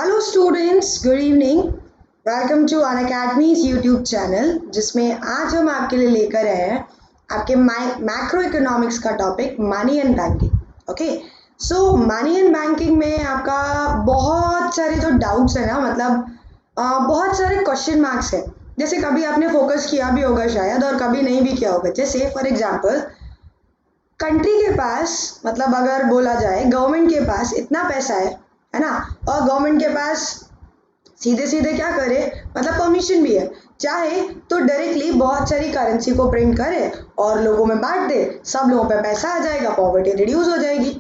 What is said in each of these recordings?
Hello students, good evening. Welcome to Unacademy's YouTube channel, जिसमें आज हम आपके लिए लेकर आए हैं आपके मैक्रो इकोनॉमिक्स का topic money and banking. Okay, so money and banking में आपका बहुत सारे जो डाउट्स है ना, मतलब बहुत सारे क्वेश्चन मार्क्स है। जैसे कभी आपने फोकस किया भी होगा शायद, और कभी नहीं भी किया होगा। जैसे फॉर एग्जाम्पल, कंट्री के पास, मतलब अगर बोला जाए गवर्नमेंट के पास इतना पैसा है ना, और गवर्नमेंट के पास सीधे सीधे क्या करे, मतलब परमिशन भी है, चाहे तो डायरेक्टली बहुत सारी करेंसी को प्रिंट करे और लोगों में बांट दे, सब लोगों पे पैसा आ जाएगा, पॉवर्टी रिड्यूस हो जाएगी,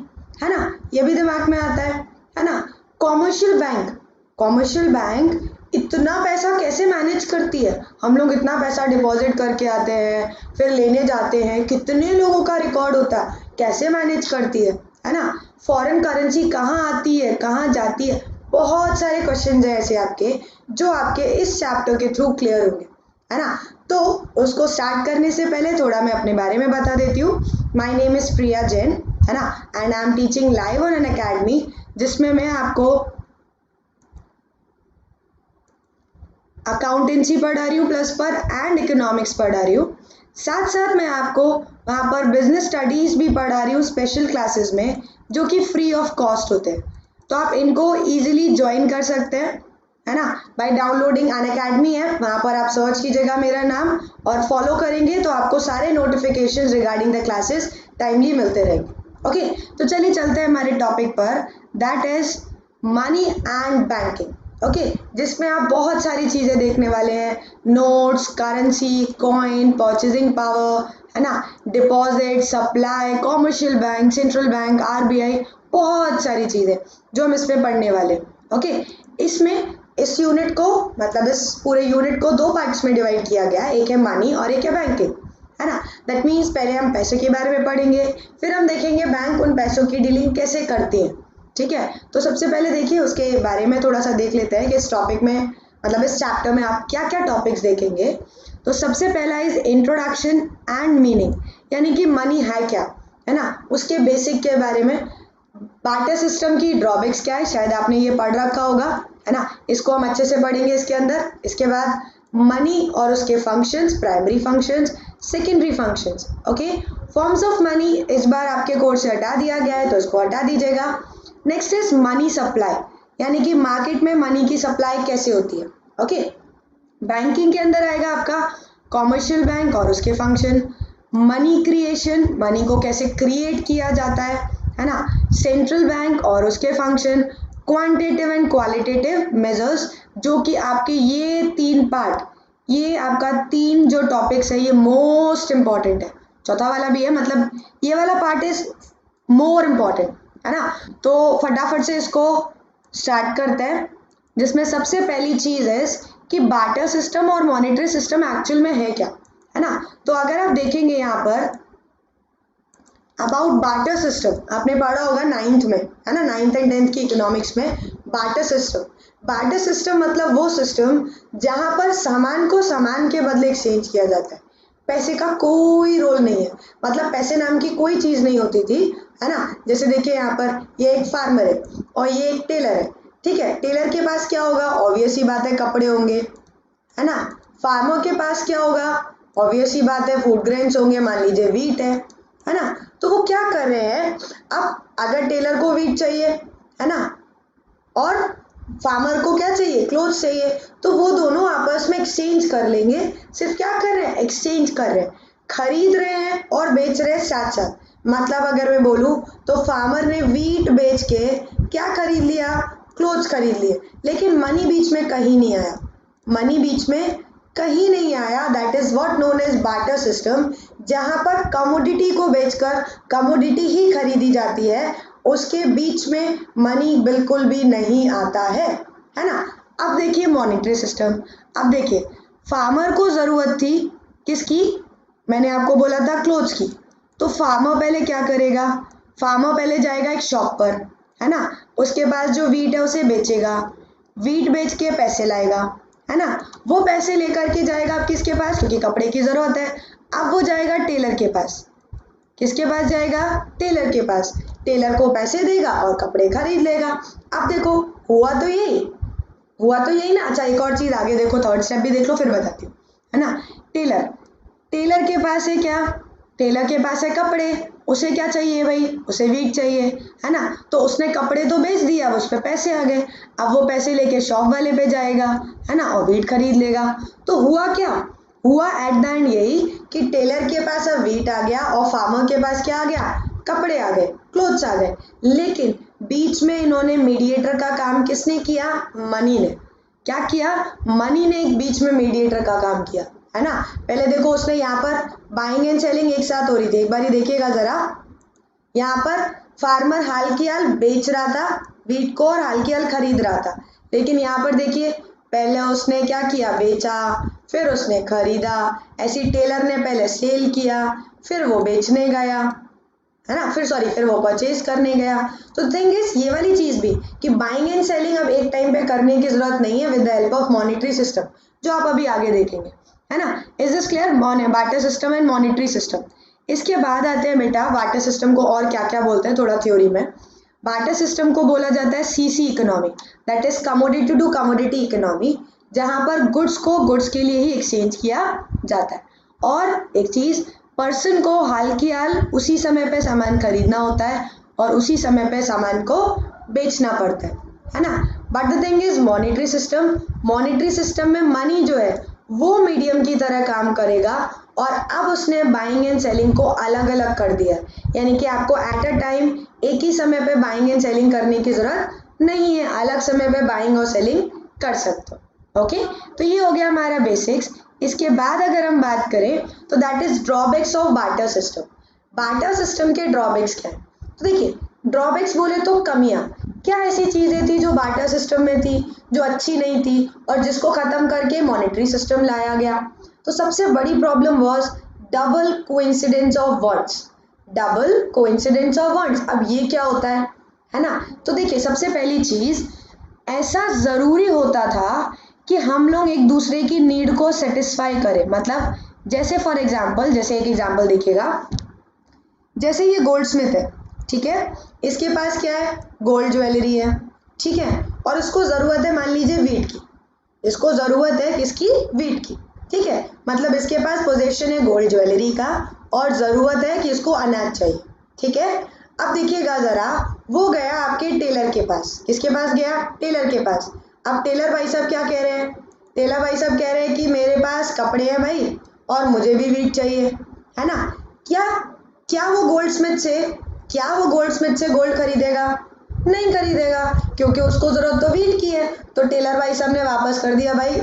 है ना। ये भी दिमाग में आता है ना। कॉमर्शियल बैंक इतना पैसा कैसे मैनेज करती है? हम लोग इतना पैसा डिपॉजिट करके आते हैं, फिर लेने जाते हैं, कितने लोगों का रिकॉर्ड होता है, कैसे मैनेज करती है ना। फॉरेन करेंसी कहाँ आती है, कहाँ जाती है, बहुत सारे क्वेश्चन हैं ऐसे आपके, जो आपके इस चैप्टर के थ्रू क्लियर होंगे, है ना। तो उसको स्टार्ट करने से पहले थोड़ा मैं अपने बारे में बता देती हूँ। माय नेम इज प्रिया जैन, है ना, and I am teaching live on an academy, जिसमें मैं आपको अकाउंटेंसी पढ़ा रही हूँ प्लस पर, एंड इकोनॉमिक्स पढ़ा रही हूँ। साथ साथ मैं आपको वहाँ पर बिजनेस स्टडीज भी पढ़ा रही हूँ स्पेशल क्लासेस में, जो कि फ्री ऑफ कॉस्ट होते हैं। तो आप इनको इजीली ज्वाइन कर सकते हैं, है ना, बाय डाउनलोडिंग अनअकैडमी ऐप। वहाँ पर आप सर्च कीजिएगा मेरा नाम और फॉलो करेंगे तो आपको सारे notification regarding the classes timely मिलते रहेंगे। ओके, तो चलिए चलते हैं हमारे टॉपिक पर, that is money and banking. Okay, जिसमें आप बहुत सारी चीज़ें देखने वाले हैं, notes, currency, coin, purchasing power, है ना, deposit, supply, commercial bank, central bank, RBI, बहुत सारी चीज़ें जो हम इसमें पढ़ने वाले। ओके, इसमें इस यूनिट को, मतलब इस पूरे यूनिट को दो पार्ट्स में डिवाइड किया गया है, एक है मनी और एक है बैंकिंग, है ना। दैट मीन्स पहले हम पैसों के बारे में पढ़ेंगे, फिर हम देखेंगे बैंक उन पैसों की डीलिंग कैसे करती है। ठीक है, तो सबसे पहले देखिए उसके बारे में थोड़ा सा देख लेते हैं कि इस टॉपिक में, मतलब इस चैप्टर में आप क्या क्या टॉपिक्स देखेंगे। तो सबसे पहला इज इंट्रोडक्शन एंड मीनिंग, यानी कि मनी है क्या, है ना, उसके बेसिक के बारे में। बार्टर सिस्टम की ड्रॉबैक्स क्या है, शायद आपने ये पढ़ रखा होगा, है ना, इसको हम अच्छे से पढ़ेंगे इसके अंदर। इसके बाद मनी और उसके functions, primary functions, secondary functions. Okay, forms of money इस बार आपके कोर्स से हटा दिया गया है, तो इसको हटा दीजिएगा। नेक्स्ट इज मनी सप्लाई, यानी कि मार्केट में मनी की सप्लाई कैसे होती है। ओके, बैंकिंग के अंदर आएगा आपका कॉमर्शियल बैंक और उसके फंक्शन, मनी क्रिएशन, मनी को कैसे क्रिएट किया जाता है ना, सेंट्रल बैंक और उसके function, quantitative and qualitative measures, जो कि आपके ये तीन पार्ट, ये आपका तीन जो टॉपिक्स है, ये मोस्ट इंपॉर्टेंट है। चौथा वाला भी है, मतलब ये वाला पार्ट इज मोर इम्पॉर्टेंट, है ना। तो फटाफट से इसको स्टार्ट करते हैं, जिसमें सबसे पहली चीज है कि बार्टर सिस्टम और मॉनेटरी सिस्टम एक्चुअल में है क्या, है ना। तो अगर आप देखेंगे यहाँ पर अबाउट बार्टर सिस्टम, आपने पढ़ा होगा नाइन्थ में, है ना, नाइन्थ एंड टेंथ की इकोनॉमिक्स में। बार्टर सिस्टम मतलब वो सिस्टम जहां पर सामान को सामान के बदले एक्सचेंज किया जाता है, पैसे का कोई रोल नहीं है, मतलब पैसे नाम की कोई चीज नहीं होती थी, है ना। जैसे देखिए यहाँ पर ये एक फार्मर है और ये एक टेलर है, ठीक है। टेलर के पास क्या होगा, ऑब्वियस ही बात है, कपड़े होंगे, है ना। फार्मर के पास क्या होगा, ऑब्वियस ही बात है, फूड ग्रेन्स होंगे, मान लीजिए वीट है ना। तो वो क्या कर रहे हैं, अब अगर टेलर को वीट चाहिए, है ना, और फार्मर को क्या चाहिए, क्लोथ चाहिए, तो वो दोनों आपस में एक्सचेंज कर लेंगे। सिर्फ क्या कर रहे हैं, एक्सचेंज कर रहे हैं, खरीद रहे हैं और बेच रहे हैं साथ साथ। मतलब अगर मैं बोलूँ तो फार्मर ने वीट बेच के क्या खरीद लिया, क्लोथ्स खरीद लिए, लेकिन मनी बीच में कहीं नहीं आया, मनी बीच में कहीं नहीं आया। That is what known as barter system, जहां पर कमोडिटी को बेचकर कमोडिटी ही खरीदी जाती है, उसके बीच में मनी बिल्कुल भी नहीं आता है ना। अब देखिए मॉनेटरी सिस्टम, अब देखिए फार्मर को जरूरत थी किसकी, मैंने आपको बोला था क्लोथ्स की, तो फार्मर पहले क्या करेगा, फार्मर पहले जाएगा एक शॉप पर, है ना, उसके पास जो वीट है उसे बेचेगा, वीट बेच के पैसे लाएगा, है ना, वो पैसे लेकर के जाएगा अब किसके पास, क्योंकि कपड़े की जरूरत है, अब वो जाएगा टेलर के पास, किसके पास जाएगा? टेलर के पास। टेलर को पैसे देगा और कपड़े खरीद लेगा। अब देखो हुआ तो यही ना। अच्छा एक और चीज आगे देखो, थर्ड स्टेप भी देख लो फिर बताती हूँ, है ना। टेलर के पास है क्या? टेलर के पास है कपड़े। उसे क्या चाहिए भाई? उसे वीट चाहिए, है ना। तो उसने कपड़े तो बेच दिया, अब उस पर पैसे आ गए। अब वो पैसे लेके शॉप वाले पे जाएगा, है ना, और वीट खरीद लेगा। तो हुआ क्या? हुआ एट द एंड यही कि टेलर के पास अब वीट आ गया और फार्मर के पास क्या आ गया? कपड़े आ गए, क्लोथ्स आ गए। लेकिन बीच में इन्होंने मीडिएटर का काम किसने किया? मनी ने। क्या किया? मनी ने एक बीच में मीडिएटर का काम किया, है ना। पहले देखो उसने यहाँ पर बाइंग एंड सेलिंग एक साथ हो रही थी, एक बार देखिएगा जरा। यहाँ पर फार्मर हाल की हाल बेच रहा था वीट को और हाल की हाल खरीद रहा था। लेकिन यहाँ पर देखिए पहले उसने क्या किया? बेचा, फिर उसने खरीदा। ऐसी टेलर ने पहले सेल किया, फिर वो बेचने गया, है ना, फिर वो परचेज करने गया। तो थिंग इज ये वाली चीज भी कि बाइंग एंड सेलिंग अब एक टाइम पे करने की जरूरत नहीं है with the help of monetary system, जो आप अभी आगे देखेंगे, है ना। Is this clear? Barter system and monetary system. इसके बाद आते हैं बेटा बार्टर सिस्टम को और क्या क्या बोलते हैं थोड़ा थ्योरी में। बार्टर सिस्टम को बोला जाता है CC economy, that is commodity to commodity economy, जहां पर गुड्स को गुड्स के लिए ही एक्सचेंज किया जाता है। और एक चीज, पर्सन को हाल की हाल उसी समय पे सामान खरीदना होता है और उसी समय पे सामान को बेचना पड़ता है ना। But the thing is monetary system में मनी जो है वो मीडियम की तरह काम करेगा। और अब उसने बाइंग एंड सेलिंग को अलग अलग कर दिया, यानी कि आपको एट अ टाइम एक ही समय पे बाइंग एंड सेलिंग करने की जरूरत नहीं है, अलग समय पे बाइंग और सेलिंग कर सकते हो। ओके, तो ये हो गया हमारा बेसिक्स। इसके बाद अगर हम बात करें तो that is drawbacks of barter system. Barter system के ड्रॉबैक्स क्या है? तो देखिए ड्रॉबैक्स बोले तो कमियां, क्या ऐसी चीजें थी जो बार्टर सिस्टम में थी जो अच्छी नहीं थी और जिसको खत्म करके मॉनेटरी सिस्टम लाया गया? तो सबसे बड़ी problem was double coincidence of words. अब ये क्या होता है ना। तो देखिए सबसे पहली चीज, ऐसा जरूरी होता था कि हम लोग एक दूसरे की नीड को सेटिस्फाई करें। मतलब जैसे फॉर एग्जाम्पल, जैसे एक एग्जाम्पल देखिएगा, जैसे ये गोल्ड स्मिथ है, ठीक है, इसके पास क्या है? गोल्ड ज्वेलरी है, ठीक है, और इसको जरूरत है मान लीजिए वीट की, इसको जरूरत है किसकी? वीट की, ठीक है। मतलब इसके पास पोजेशन है गोल्ड ज्वेलरी का और जरूरत है कि इसको अनाज चाहिए, ठीक है। अब देखिएगा जरा, वो गया आपके टेलर के पास। किसके पास गया? टेलर के पास। अब टेलर भाई साहब क्या कह रहे हैं? टेलर भाई साहब कह रहे हैं कि मेरे पास कपड़े हैं भाई और मुझे भी वीट चाहिए, है ना। क्या क्या वो गोल्ड स्मिथ से गोल्ड खरीदेगा? नहीं खरीदेगा, क्योंकि उसको जरूरत तो वीट की है। तो टेलर भाई साहब ने वापस कर दिया, भाई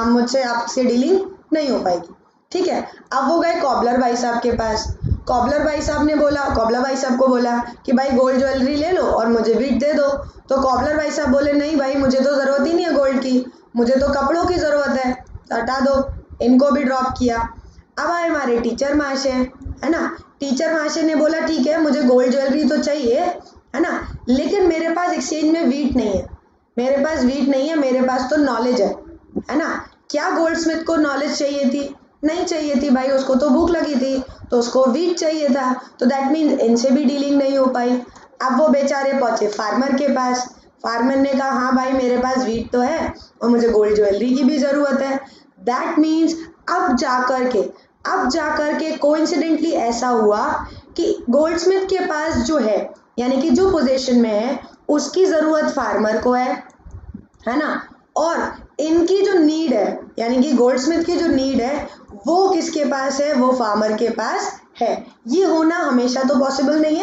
मुझसे आपसे डीलिंग नहीं हो पाएगी, ठीक है। अब वो गए कॉबलर भाई साहब के पास। कॉबलर भाई साहब को बोला कि भाई गोल्ड ज्वेलरी ले लो और मुझे वीट दे दो। तो कॉबलर भाई साहब बोले नहीं भाई, मुझे तो जरूरत ही नहीं है गोल्ड की, मुझे तो कपड़ों की जरूरत है, तो हटा दो। इनको भी ड्रॉप किया। अब आए हमारे टीचर महाशय, है ना। टीचर महाशय ने बोला ठीक है मुझे गोल्ड ज्वेलरी तो चाहिए, है ना, लेकिन मेरे पास एक्सचेंज में वीट नहीं है, मेरे पास तो नॉलेज है ना। क्या गोल्ड स्मिथ को नॉलेज चाहिए थी? नहीं चाहिए थी भाई, उसको तो भूख लगी थी तो उसको वीट चाहिए था। तो दैट मीन्स इनसे भी डीलिंग नहीं हो पाई। अब वो बेचारे पहुंचे फार्मर के पास। फार्मर ने कहा हाँ भाई मेरे पास वीट तो है और मुझे गोल्ड ज्वेलरी की भी जरूरत है। दैट मीन्स अब जाकर के कोइंसिडेंटली ऐसा हुआ कि गोल्डस्मिथ के पास जो है, यानी कि जो पोजीशन में है, उसकी जरूरत फार्मर को है ना। और इनकी जो नीड है, यानी कि गोल्डस्मिथ की जो नीड है वो किसके पास है? वो फार्मर के पास है। ये होना हमेशा तो पॉसिबल नहीं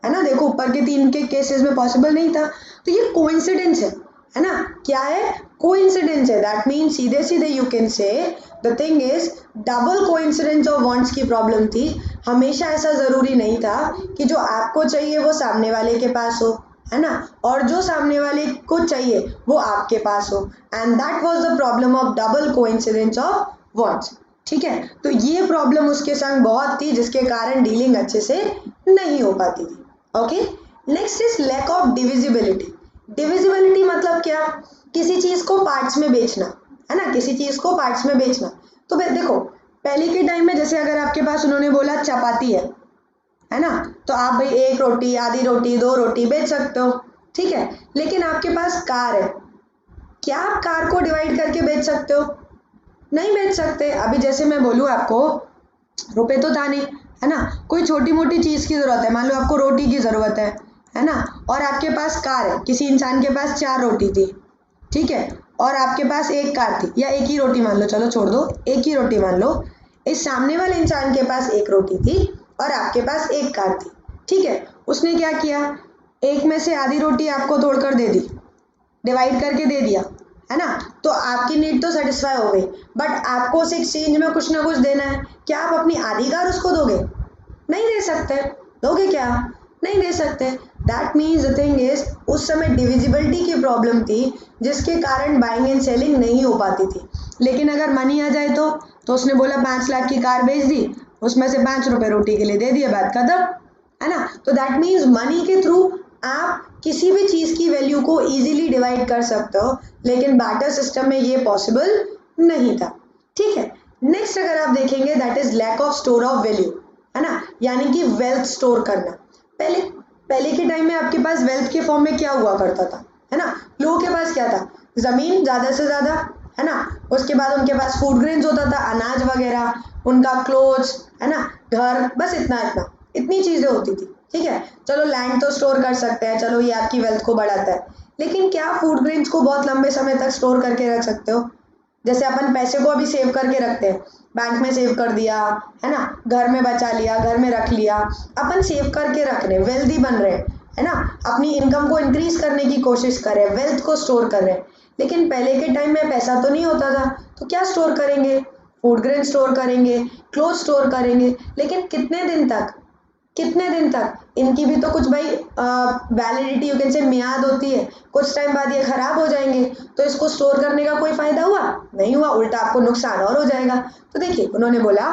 है ना। देखो ऊपर के 3 के केसेस में पॉसिबल नहीं था, तो ये कोइंसिडेंस है ना। क्या है? कोइंसिडेंस है। दैट मीन्स सीधे सीधे यू कैन से the thing is double coincidence of wants की प्रॉब्लम थी। हमेशा ऐसा जरूरी नहीं था कि जो आपको चाहिए वो सामने वाले के पास हो, है ना, और जो सामने वाले को चाहिए वो आपके पास हो। And that was the problem of double coincidence of wants, ठीक है। तो ये प्रॉब्लम उसके संग बहुत थी, जिसके कारण डीलिंग अच्छे से नहीं हो पाती थी। Okay, next is lack of divisibility. Divisibility मतलब क्या? किसी चीज को पार्ट्स में बेचना, है ना, किसी चीज को पार्ट्स में बेचना। तो देखो पहले के टाइम में जैसे अगर आपके पास उन्होंने बोला चपाती है, है ना। तो आप भाई एक रोटी, आधी रोटी, 2 रोटी बेच सकते हो, ठीक है। लेकिन आपके पास कार है, क्या आप कार को डिवाइड करके बेच सकते हो? नहीं बेच सकते। अभी जैसे मैं बोलूँ आपको, रुपए तो था नहीं, है ना। कोई छोटी मोटी चीज़ की ज़रूरत है, मान लो आपको रोटी की ज़रूरत है ना, और आपके पास कार है, किसी इंसान के पास 4 रोटी थी, ठीक है, और आपके पास एक कार थी, या एक ही रोटी मान लो, चलो छोड़ दो, एक ही रोटी मान लो। इस सामने वाले इंसान के पास एक रोटी थी और आपके पास एक कार थी, ठीक है। उसने क्या किया, एक में से आधी रोटी आपको तोड़कर दे दी, डिवाइड करके दे दिया, है ना। तो आपकी नीड तो सेटिस्फाई हो गई, बट आपको उस एक्सचेंज में कुछ ना कुछ देना है। क्या आप अपनी आधी कार उसको दोगे? नहीं दे सकते। दोगे क्या? नहीं दे सकते। That means the thing is, उस समय डिविजिबिलिटी की प्रॉब्लम थी, जिसके कारण बाइंग एंड सेलिंग नहीं हो पाती थी। लेकिन अगर मनी आ जाए तो उसने बोला 5 लाख की कार बेच दी, उसमें से 5 रुपए रोटी के लिए दे दिए, बात खत्म, है ना। तो दैट मीन्स मनी के थ्रू आप किसी भी चीज़ की वैल्यू को इजीली डिवाइड कर सकते हो, लेकिन बार्टर सिस्टम में ये पॉसिबल नहीं था, ठीक है। नेक्स्ट अगर आप देखेंगे, that is lack of store of value, है ना, यानी कि वेल्थ स्टोर करना। पहले पहले के टाइम में आपके पास वेल्थ के फॉर्म में क्या हुआ करता था, है ना। लोगों के पास क्या था, जमीन ज़्यादा से ज़्यादा, है ना। उसके बाद उनके पास फूड ग्रेन्स होता था, अनाज वगैरह, उनका क्लोथ्स, है ना, घर, बस इतना इतना, इतनी चीज़ें होती थी, ठीक है। चलो लैंड तो स्टोर कर सकते हैं, चलो ये आपकी वेल्थ को बढ़ाता है, लेकिन क्या फूड ग्रेन्स को बहुत लंबे समय तक स्टोर करके रख सकते हो? जैसे अपन पैसे को अभी सेव करके रखते हैं, बैंक में सेव कर दिया, है ना, घर में बचा लिया, घर में रख लिया, अपन सेव करके रख रहे हैं, वेल्दी बन रहे हैं, है ना, अपनी इनकम को इंक्रीज करने की कोशिश कर रहे हैं, वेल्थ को स्टोर कर रहे हैं। लेकिन पहले के टाइम में पैसा तो नहीं होता था, तो क्या स्टोर करेंगे? फूड ग्रेन स्टोर करेंगे, क्लोथ स्टोर करेंगे, लेकिन कितने दिन तक, कितने दिन तक? इनकी भी तो कुछ भाई वैलिडिटी, यू कैन से, मियाद होती है, कुछ टाइम बाद ये खराब हो जाएंगे, तो इसको स्टोर करने का कोई फायदा हुआ? नहीं हुआ, उल्टा आपको नुकसान और हो जाएगा। तो देखिए, उन्होंने बोला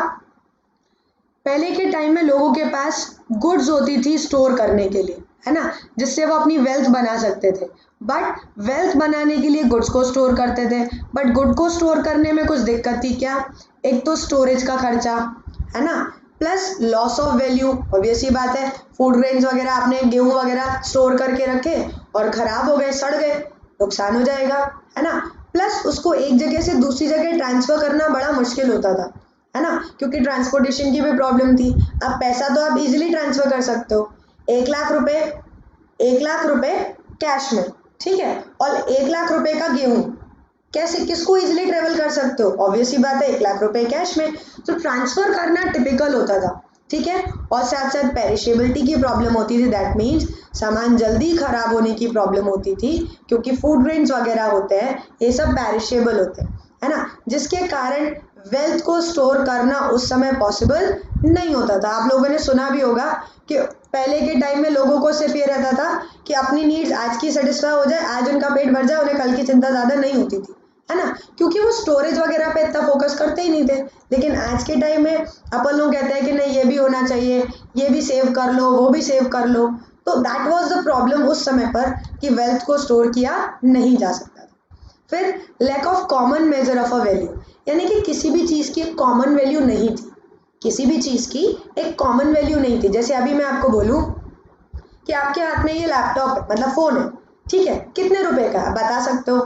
पहले के टाइम में लोगों के पास गुड्स होती थी स्टोर करने के लिए, है ना, जिससे वो अपनी वेल्थ बना सकते थे। बट वेल्थ बनाने के लिए गुड्स को स्टोर करते थे, बट गुड को स्टोर करने में कुछ दिक्कत थी। क्या? एक तो स्टोरेज का खर्चा, है ना, plus loss of value. Obvious ही बात है, फूड ग्रेन्स वगैरह आपने गेहूं वगैरह स्टोर करके रखे और खराब हो गए, सड़ गए, नुकसान हो जाएगा, है ना। प्लस उसको एक जगह से दूसरी जगह ट्रांसफर करना बड़ा मुश्किल होता था, है ना, क्योंकि ट्रांसपोर्टेशन की भी प्रॉब्लम थी। अब पैसा तो आप इजीली ट्रांसफर कर सकते हो, 1 लाख रुपए, 1 लाख रुपए कैश में, ठीक है, और 1 लाख रुपए का गेहूं, कैसे, किसको इजीली ट्रेवल कर सकते हो? ऑब्वियस ही बात है, 1 लाख रुपए कैश में। तो ट्रांसफर करना टिपिकल होता था, ठीक है। और साथ साथ पेरिशेबिलिटी की प्रॉब्लम होती थी, दैट मीन्स सामान जल्दी खराब होने की प्रॉब्लम होती थी, क्योंकि फूड ग्रेन्स वगैरह होते हैं, ये सब पेरिशेबल होते हैं, है ना, जिसके कारण वेल्थ को स्टोर करना उस समय पॉसिबल नहीं होता था। आप लोगों ने सुना भी होगा कि पहले के टाइम में लोगों को सिर्फ ये रहता था कि अपनी नीड्स आज की सेटिस्फाई हो जाए, आज उनका पेट भर जाए, उन्हें कल की चिंता ज़्यादा नहीं होती थी, है ना, क्योंकि वो स्टोरेज वगैरह पे इतना फोकस करते ही नहीं थे। लेकिन आज के टाइम में अपन लोग कहते हैं कि नहीं, ये भी होना चाहिए, ये भी सेव कर लो, वो भी सेव कर लो। तो दैट वाज द प्रॉब्लम उस समय पर, कि वेल्थ को स्टोर किया नहीं जा सकता था। फिर lack of common measure of a value, यानी कि किसी भी चीज़ की एक कॉमन वैल्यू नहीं थी, किसी भी चीज़ की एक कॉमन वैल्यू नहीं थी। जैसे अभी मैं आपको बोलूँ कि आपके हाथ में ये लैपटॉप है, मतलब फ़ोन है, ठीक है, कितने रुपए का है? आप बता सकते हो,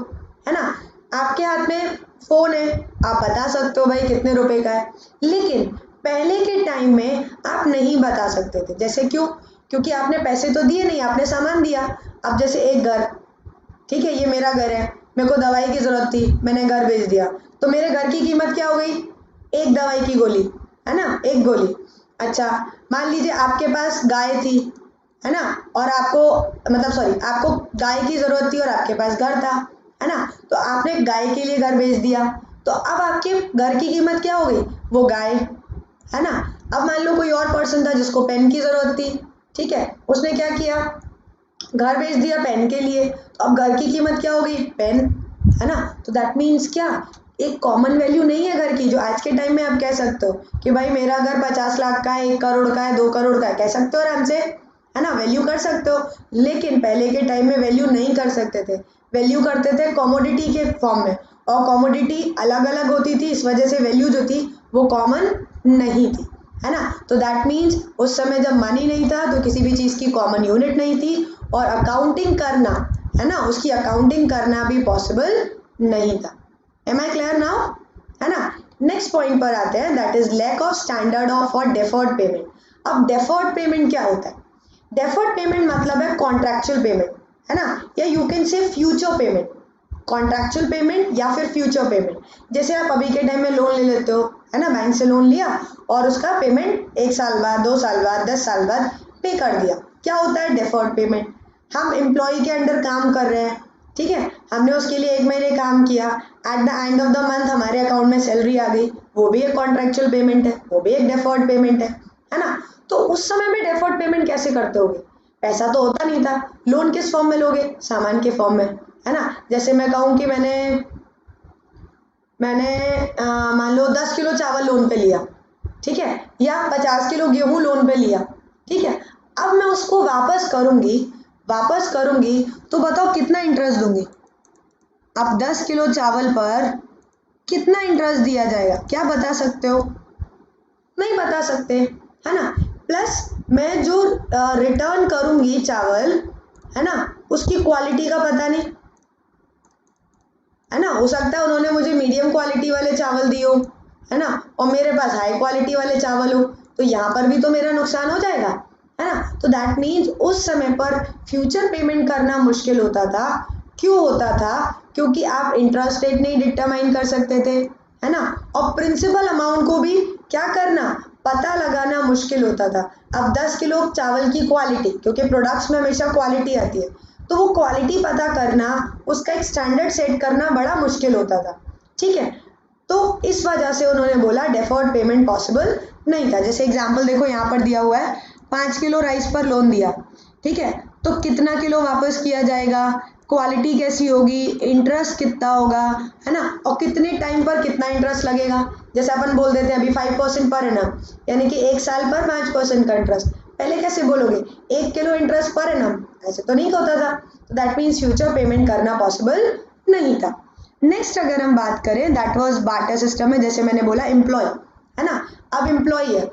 है ना। आपके हाथ में फ़ोन है, आप बता सकते हो भाई कितने रुपए का है। लेकिन पहले के टाइम में आप नहीं बता सकते थे। जैसे क्यों? क्योंकि आपने पैसे तो दिए नहीं, आपने सामान दिया। अब जैसे एक घर, ठीक है, ये मेरा घर है, मेरे को दवाई की ज़रूरत थी, मैंने घर बेच दिया, तो मेरे घर की कीमत क्या हो गई? एक दवाई की गोली, है ना, एक गोली। अच्छा, मान लीजिए आपके पास गाय थी, है ना, और आपको, मतलब सॉरी, आपको गाय की ज़रूरत थी और आपके पास घर था, है ना, तो आपने गाय के लिए घर बेच दिया, तो अब आपके घर की कीमत क्या हो गई? वो गाय, है ना। अब मान लो कोई और पर्सन था जिसको पेन की ज़रूरत थी, ठीक है, उसने क्या किया? घर बेच दिया पेन के लिए, तो अब घर की कीमत क्या हो गई? पेन, है ना। तो दैट मीन्स क्या? एक कॉमन वैल्यू नहीं है घर की, जो आज के टाइम में आप कह सकते हो कि भाई मेरा घर 50 लाख का है, 1 करोड़ का है, 2 करोड़ का है, कह सकते हो आराम से, है ना, वैल्यू कर सकते हो। लेकिन पहले के टाइम में वैल्यू नहीं कर सकते थे, वैल्यू करते थे कमोडिटी के फॉर्म में, और कमोडिटी अलग अलग होती थी, इस वजह से वैल्यू जो थी वो कॉमन नहीं थी, है ना। तो दैट मीन्स उस समय जब मनी नहीं था तो किसी भी चीज़ की कॉमन यूनिट नहीं थी और अकाउंटिंग करना, है ना, उसकी अकाउंटिंग करना भी पॉसिबल नहीं था। एम आई क्लियर नाउ, है ना। नेक्स्ट पॉइंट पर आते हैं, that is lack of standard of और डेफर्ड पेमेंट। अब डेफर्ड पेमेंट क्या होता है? डेफर्ड पेमेंट मतलब है कॉन्ट्रैक्चुअल पेमेंट, है ना, या यू कैन से फ्यूचर पेमेंट, कॉन्ट्रैक्चुअल पेमेंट या फिर फ्यूचर पेमेंट। जैसे आप अभी के टाइम में लोन ले लेते हो, है ना, बैंक से लोन लिया और उसका पेमेंट 1 साल बाद, 2 साल बाद, 10 साल बाद पे कर दिया, क्या होता है? Deferred payment. हम एम्प्लॉय के अंडर काम कर रहे हैं, ठीक है, हमने उसके लिए 1 महीने काम किया, at the end of the month हमारे अकाउंट में सैलरी आ गई, वो भी एक कॉन्ट्रैक्चुअल पेमेंट है, वो भी एक डेफर्ड पेमेंट है ना। तो उस समय में डेफर्ड पेमेंट कैसे करते होगे? पैसा तो होता नहीं था, लोन किस फॉर्म में लोगे? सामान के फॉर्म में, है ना। जैसे मैं कहूँ कि मैंने मान लो 10 किलो चावल लोन पे लिया, ठीक है, या 50 किलो गेहूं लोन पे लिया, ठीक है। अब मैं उसको वापस करूंगी तो बताओ कितना इंटरेस्ट दूंगी? अब 10 किलो चावल पर कितना इंटरेस्ट दिया जाएगा, क्या बता सकते हो? नहीं बता सकते, है ना। प्लस मैं जो रिटर्न करूंगी चावल, है ना, उसकी क्वालिटी का पता नहीं, है ना। हो सकता है उन्होंने मुझे मीडियम क्वालिटी वाले चावल दिए हो, है ना, और मेरे पास हाई क्वालिटी वाले चावल हो, तो यहाँ पर भी तो मेरा नुकसान हो जाएगा, है ना। तो दैट मीन्स उस समय पर फ्यूचर पेमेंट करना मुश्किल होता था। क्यों होता था? क्योंकि आप इंटरेस्ट रेट नहीं डिटरमाइन कर सकते थे, है ना, और प्रिंसिपल अमाउंट को भी क्या करना, पता लगाना मुश्किल होता था। अब 10 किलो चावल की क्वालिटी, क्योंकि प्रोडक्ट्स में हमेशा क्वालिटी आती है, तो वो क्वालिटी पता करना, उसका एक स्टैंडर्ड सेट करना बड़ा मुश्किल होता था, ठीक है। तो इस वजह से उन्होंने बोला डेफर्ड पेमेंट पॉसिबल नहीं था। जैसे एग्जांपल देखो यहाँ पर दिया हुआ है, 5 किलो राइस पर लोन दिया, ठीक है, तो कितना किलो वापस किया जाएगा, क्वालिटी कैसी होगी, इंटरेस्ट कितना होगा, है ना, और कितने टाइम पर कितना इंटरेस्ट लगेगा। जैसे अपन बोल देते हैं अभी 5% पर एनम, यानी कि 1 साल पर 5% का इंटरेस्ट। पहले कैसे बोलोगे? 1 किलो इंटरेस्ट पर एनम, ऐसे तो नहीं होता था। तो दैट मीन्स फ्यूचर पेमेंट करना पॉसिबल नहीं था। नेक्स्ट अगर हम बात करें, दैट वाज बार्टर सिस्टम में। जैसे मैंने बोला एम्प्लॉय, है ना, अब एम्प्लॉय है,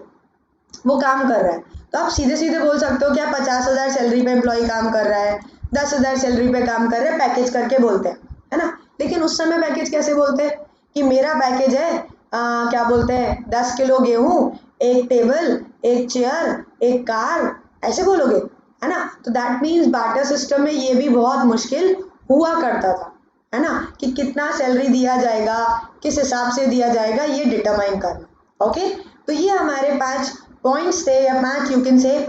वो काम कर रहा है, तो आप सीधे सीधे बोल सकते हो क्या 50,000 सैलरी पे एम्प्लॉय काम कर रहा है, 10,000 सैलरी पे काम कर रहे हैं, पैकेज करके बोलते हैं, है ना। लेकिन उस समय पैकेज कैसे बोलते हैं कि मेरा पैकेज है क्या बोलते हैं, 10 किलो गेहूं, 1 टेबल, 1 चेयर, 1 कार, ऐसे बोलोगे, है ना। तो दैट मीन्स बार्टर सिस्टम में ये भी बहुत मुश्किल हुआ करता था, है ना, कि कितना सैलरी दिया जाएगा, किस हिसाब से दिया जाएगा, ये डिटरमाइन करना। ओके, तो ये हमारे 5 पॉइंट्स थे, या 5 यू कैन से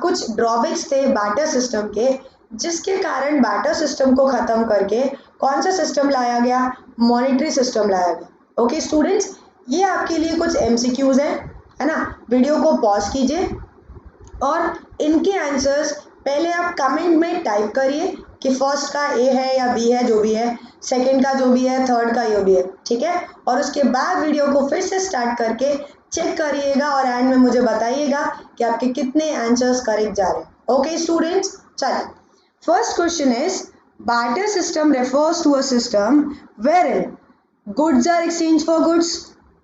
कुछ ड्रॉबैक्स थे बार्टर सिस्टम के, जिसके कारण बार्टर सिस्टम को खत्म करके कौन सा सिस्टम लाया गया? मॉनेटरी सिस्टम लाया गया। ओके स्टूडेंट्स, ये आपके लिए कुछ एमसीक्यूज हैं, है ना। वीडियो को पॉज कीजिए और इनके आंसर्स पहले आप कमेंट में टाइप करिए कि फर्स्ट का ए है या बी है, जो भी है, सेकंड का जो भी है, थर्ड का जो भी है, ठीक है। और उसके बाद वीडियो को फिर से स्टार्ट करके चेक करिएगा और एंड में मुझे बताइएगा कि आपके कितने आंसर्स करेक्ट जा रहे हैं। ओके स्टूडेंट्स, चलिए first question is barter system refers to a system wherein goods are exchanged for goods,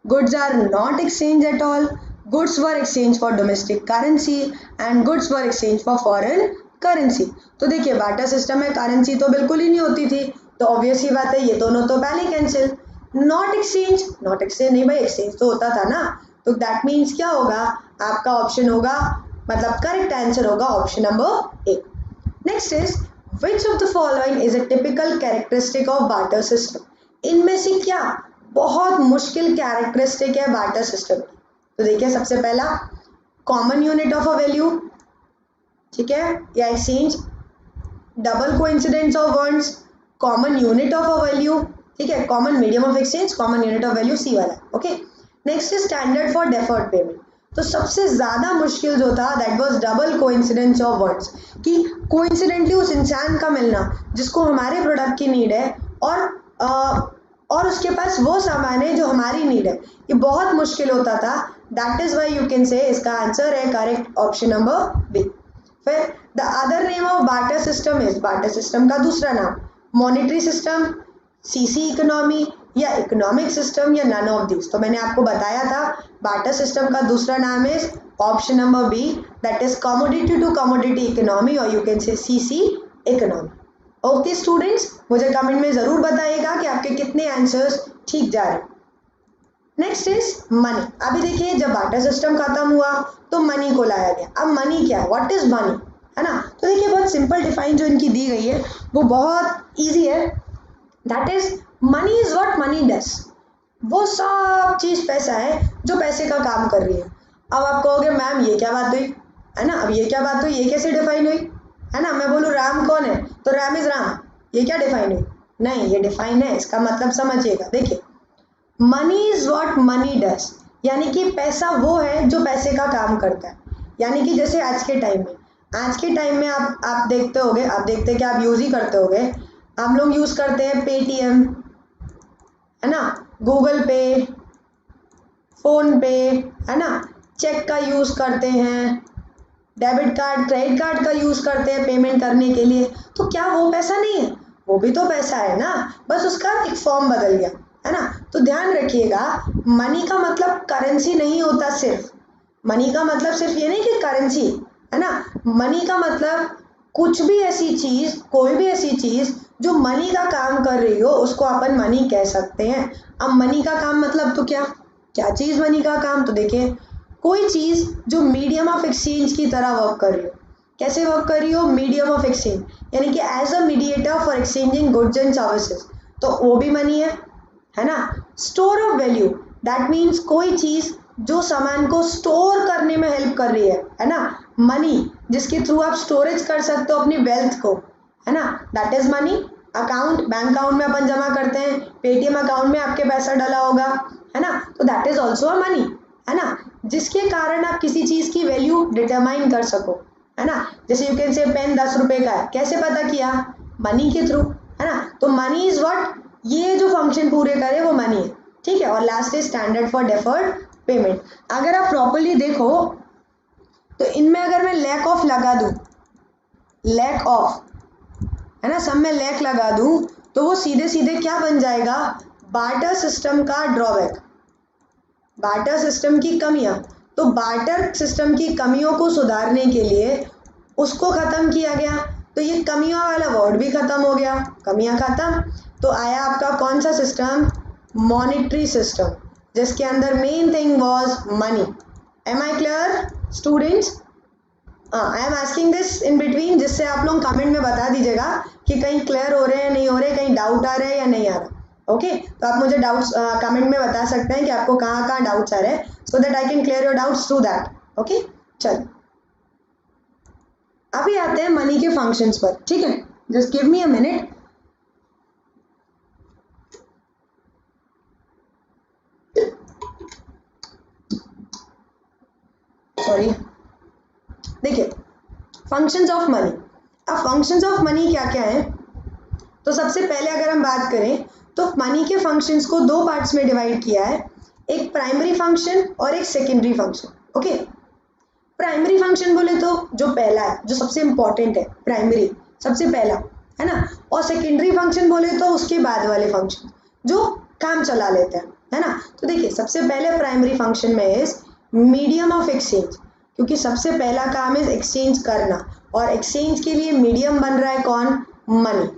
goods are not exchanged at all, goods were exchanged for domestic currency and goods were exchanged for foreign currency। तो देखिए barter system में currency तो बिल्कुल ही नहीं होती थी, तो obvious ही बात है ये दोनों तो पहले कैंसिल। नॉट एक्सचेंज नहीं भाई, एक्सचेंज तो होता था ना, तो दैट मीन्स क्या होगा, आपका ऑप्शन होगा, मतलब करेक्ट आंसर होगा option number A. Next is which of the following is a typical characteristic of barter system. इनमें से क्या बहुत मुश्किल कैरेक्टरिस्टिक है बार्टर सिस्टम की? तो देखिए सबसे पहला common unit of a value, ठीक है, या exchange, double coincidence of words, common unit of a value, ठीक है, common medium of exchange, common unit of value, C वाला। Okay, next is standard for deferred payment. तो सबसे ज्यादा मुश्किल जो था that was double coincidence of words, कि कोइंसिडेंटली उस इंसान का मिलना जिसको हमारे प्रोडक्ट की नीड है और उसके पास वो सामान है जो हमारी नीड है, ये बहुत मुश्किल होता था। That is why you can से इसका आंसर है करेक्ट ऑप्शन नंबर बी। फिर the other name of barter system is, barter system का दूसरा नाम मॉनेटरी सिस्टम, सीसी इकोनॉमी या इकोनॉमिक सिस्टम या नन ऑफ दिस। तो मैंने आपको बताया था बार्टर सिस्टम का दूसरा नाम है option number B, that is commodity to commodity economy, और you can say CC economy. Okay students, मुझे कमेंट में ज़रूर बताइएगा कि आपके कितने आंसर्स ठीक जा रहे हैं। Next is money. अभी देखिए, जब बार्टर सिस्टम खत्म हुआ तो मनी को लाया गया। अब मनी क्या है, व्हाट इज मनी, है ना। तो देखिए, बहुत सिंपल डिफाइन जो इनकी दी गई है वो बहुत इजी है। That is money is what money does. वो सब चीज़ पैसा है जो पैसे का काम कर रही है। अब आप कहोगे मैम ये क्या बात हुई, है ना। अब ये क्या बात हुई, ये कैसे डिफाइन हुई, है ना। मैं बोलूँ राम कौन है तो राम इज राम, ये क्या डिफाइन हुई, नहीं ये डिफाइन है। इसका मतलब समझिएगा, देखिए money is what money does, यानी कि पैसा वो है जो पैसे का काम करता है। यानी कि जैसे आज के टाइम में आप देखते होगे, आप देखते कि आप यूज़ ही करते होगे, हम लोग यूज़ करते हैं पेटीएम, है ना, गूगल पे, फ़ोन पे, है ना, चेक का यूज़ करते हैं, डेबिट कार्ड क्रेडिट कार्ड का यूज़ करते हैं पेमेंट करने के लिए। तो क्या वो पैसा नहीं है, वो भी तो पैसा है ना, बस उसका एक फॉर्म बदल गया, है ना। तो ध्यान रखिएगा, मनी का मतलब करेंसी नहीं होता। सिर्फ मनी का मतलब सिर्फ ये नहीं कि करेंसी, है ना। मनी का मतलब कुछ भी ऐसी चीज़, कोई भी ऐसी चीज़ जो मनी का काम कर रही हो उसको अपन मनी कह सकते हैं। अब मनी का काम मतलब तो क्या क्या चीज़ मनी का काम, तो देखिए कोई चीज़ जो मीडियम ऑफ एक्सचेंज की तरह वर्क कर रही हो। कैसे वर्क कर रही हो, मीडियम ऑफ एक्सचेंज, यानी कि as a mediator for exchanging goods and services, तो वो भी मनी है ना। Store of value, that means कोई चीज़ जो सामान को स्टोर करने में हेल्प कर रही है ना। मनी जिसके थ्रू आप स्टोरेज कर सकते हो अपनी वेल्थ को, है ना, that is money. Account, bank account में अपन जमा करते हैं, पेटीएम अकाउंट में आपके पैसा डला होगा, है ना, तो that is also a money, है ना, जिसके कारण आप किसी चीज़ की वैल्यू डिटरमाइन कर सको, है ना। जैसे यू कैन से पेन 10 रुपए का है, कैसे पता किया, मनी के थ्रू, है ना। तो मनी इज व्हाट, ये जो फंक्शन पूरे करे वो मनी है, ठीक है। और last is standard for deferred payment. अगर आप प्रॉपर्ली देखो तो इनमें अगर मैं लैक ऑफ लगा दूं, लैक ऑफ, है ना, सब में लैक लगा दूं तो वो सीधे सीधे क्या बन जाएगा, बार्टर सिस्टम का ड्रॉबैक, बार्टर सिस्टम की कमियां। तो बार्टर सिस्टम की कमियों को सुधारने के लिए उसको ख़त्म किया गया, तो ये कमियों वाला वर्ड भी ख़त्म हो गया, कमियां ख़त्म। तो आया आपका कौन सा सिस्टम, मॉनेटरी सिस्टम, जिसके अंदर main thing was money. Am I clear students? I am asking this in between, जिससे आप लोग कमेंट में बता दीजिएगा कि कहीं क्लियर हो रहे हैं नहीं हो रहे, कहीं डाउट आ रहे हैं या नहीं आ रहा। ओके, तो आप मुझे डाउट्स कमेंट में बता सकते हैं कि आपको कहाँ कहाँ डाउट्स आ रहे हैं, so that I can clear your doubts through that. Okay, चलिए अभी आते हैं मनी के फंक्शंस पर, ठीक है। Just give me a minute. Sorry, देखिए फंक्शंस ऑफ मनी। अब फंक्शंस ऑफ मनी क्या क्या है, तो सबसे पहले अगर हम बात करें तो मनी के फंक्शंस को दो पार्ट्स में डिवाइड किया है, एक प्राइमरी फंक्शन और एक secondary function. Okay, primary function बोले तो जो पहला है, जो सबसे इंपॉर्टेंट है, प्राइमरी सबसे पहला, है ना। और सेकेंडरी फंक्शन बोले तो उसके बाद वाले फंक्शन जो काम चला लेते हैं, है ना। तो देखिए सबसे पहले प्राइमरी फंक्शन में इज मीडियम ऑफ एक्सचेंज, क्योंकि सबसे पहला काम है एक्सचेंज करना, और एक्सचेंज के लिए मीडियम बन रहा है कौन, मनी।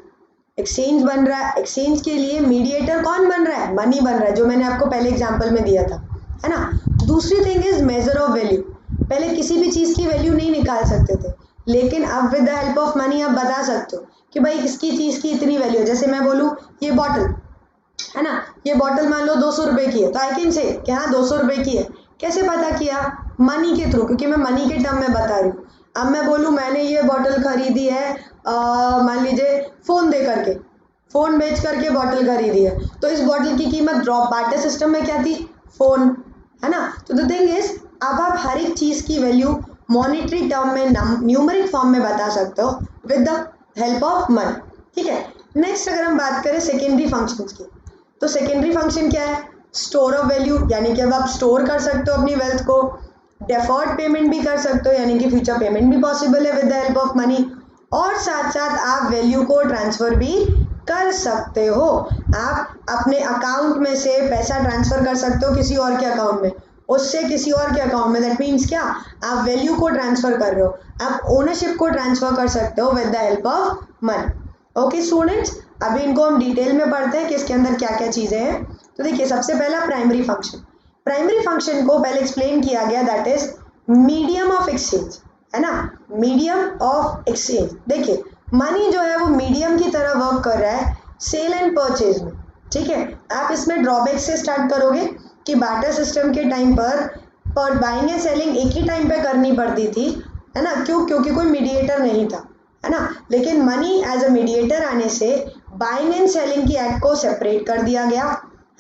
एक्सचेंज बन रहा है, एक्सचेंज के लिए मीडिएटर कौन बन रहा है, मनी बन रहा है, जो मैंने आपको पहले एग्जांपल में दिया था, है ना। दूसरी thing is measure of value. पहले किसी भी चीज़ की वैल्यू नहीं निकाल सकते थे, लेकिन अब with the help of money आप बता सकते हो कि भाई इसकी चीज़ की इतनी वैल्यू है। जैसे मैं बोलूँ ये बॉटल, है ना, ये बॉटल मान लो 200 रुपये की है, तो आई कैन से कि हाँ 200 रुपये की है। कैसे पता किया, मनी के थ्रू, क्योंकि मैं मनी के टर्म में बता रही हूँ। अब मैं बोलूँ मैंने ये बॉटल खरीदी है, मान लीजिए फ़ोन दे करके, फ़ोन बेच करके बॉटल खरीदी है, तो इस बॉटल की कीमत ड्रॉप बार्टर सिस्टम में क्या थी, फ़ोन, है ना। तो द थिंग इज अब आप हर एक चीज़ की वैल्यू मॉनेटरी टर्म में न्यूमरिक फॉर्म में बता सकते हो with the help of money, ठीक है। नेक्स्ट अगर हम बात करें सेकेंडरी फंक्शंस की, तो सेकेंडरी फंक्शन क्या है, स्टोर ऑफ वैल्यू, यानी कि अब आप स्टोर कर सकते हो अपनी वेल्थ को, डेफर्ड पेमेंट भी कर सकते हो, यानी कि फ्यूचर पेमेंट भी पॉसिबल है with the help of money, और साथ साथ आप वैल्यू को ट्रांसफ़र भी कर सकते हो। आप अपने अकाउंट में से पैसा ट्रांसफर कर सकते हो किसी और के अकाउंट में, उससे किसी और के अकाउंट में। दैट मीन्स क्या, आप वैल्यू को ट्रांसफर कर रहे हो, आप ओनरशिप को ट्रांसफर कर सकते हो with the help of money. Okay students, अभी इनको हम डिटेल में पढ़ते हैं कि इसके अंदर क्या क्या चीज़ें हैं। तो देखिए, सबसे पहला प्राइमरी फंक्शन। प्राइमरी फंक्शन को पहले एक्सप्लेन किया गया, that is medium of exchange, है ना, मीडियम ऑफ एक्सचेंज। देखिए, मनी जो है वो मीडियम की तरह वर्क कर रहा है सेल एंड परचेज में, ठीक है। आप इसमें ड्रॉबैक से स्टार्ट करोगे कि बार्टर सिस्टम के टाइम पर बाइंग एंड सेलिंग एक ही टाइम पे करनी पड़ती थी, है ना, क्यों, क्योंकि कोई मीडिएटर नहीं था, है ना। लेकिन मनी एज अ मीडिएटर आने से बाइंग एंड सेलिंग की एक्ट को सेपरेट कर दिया गया,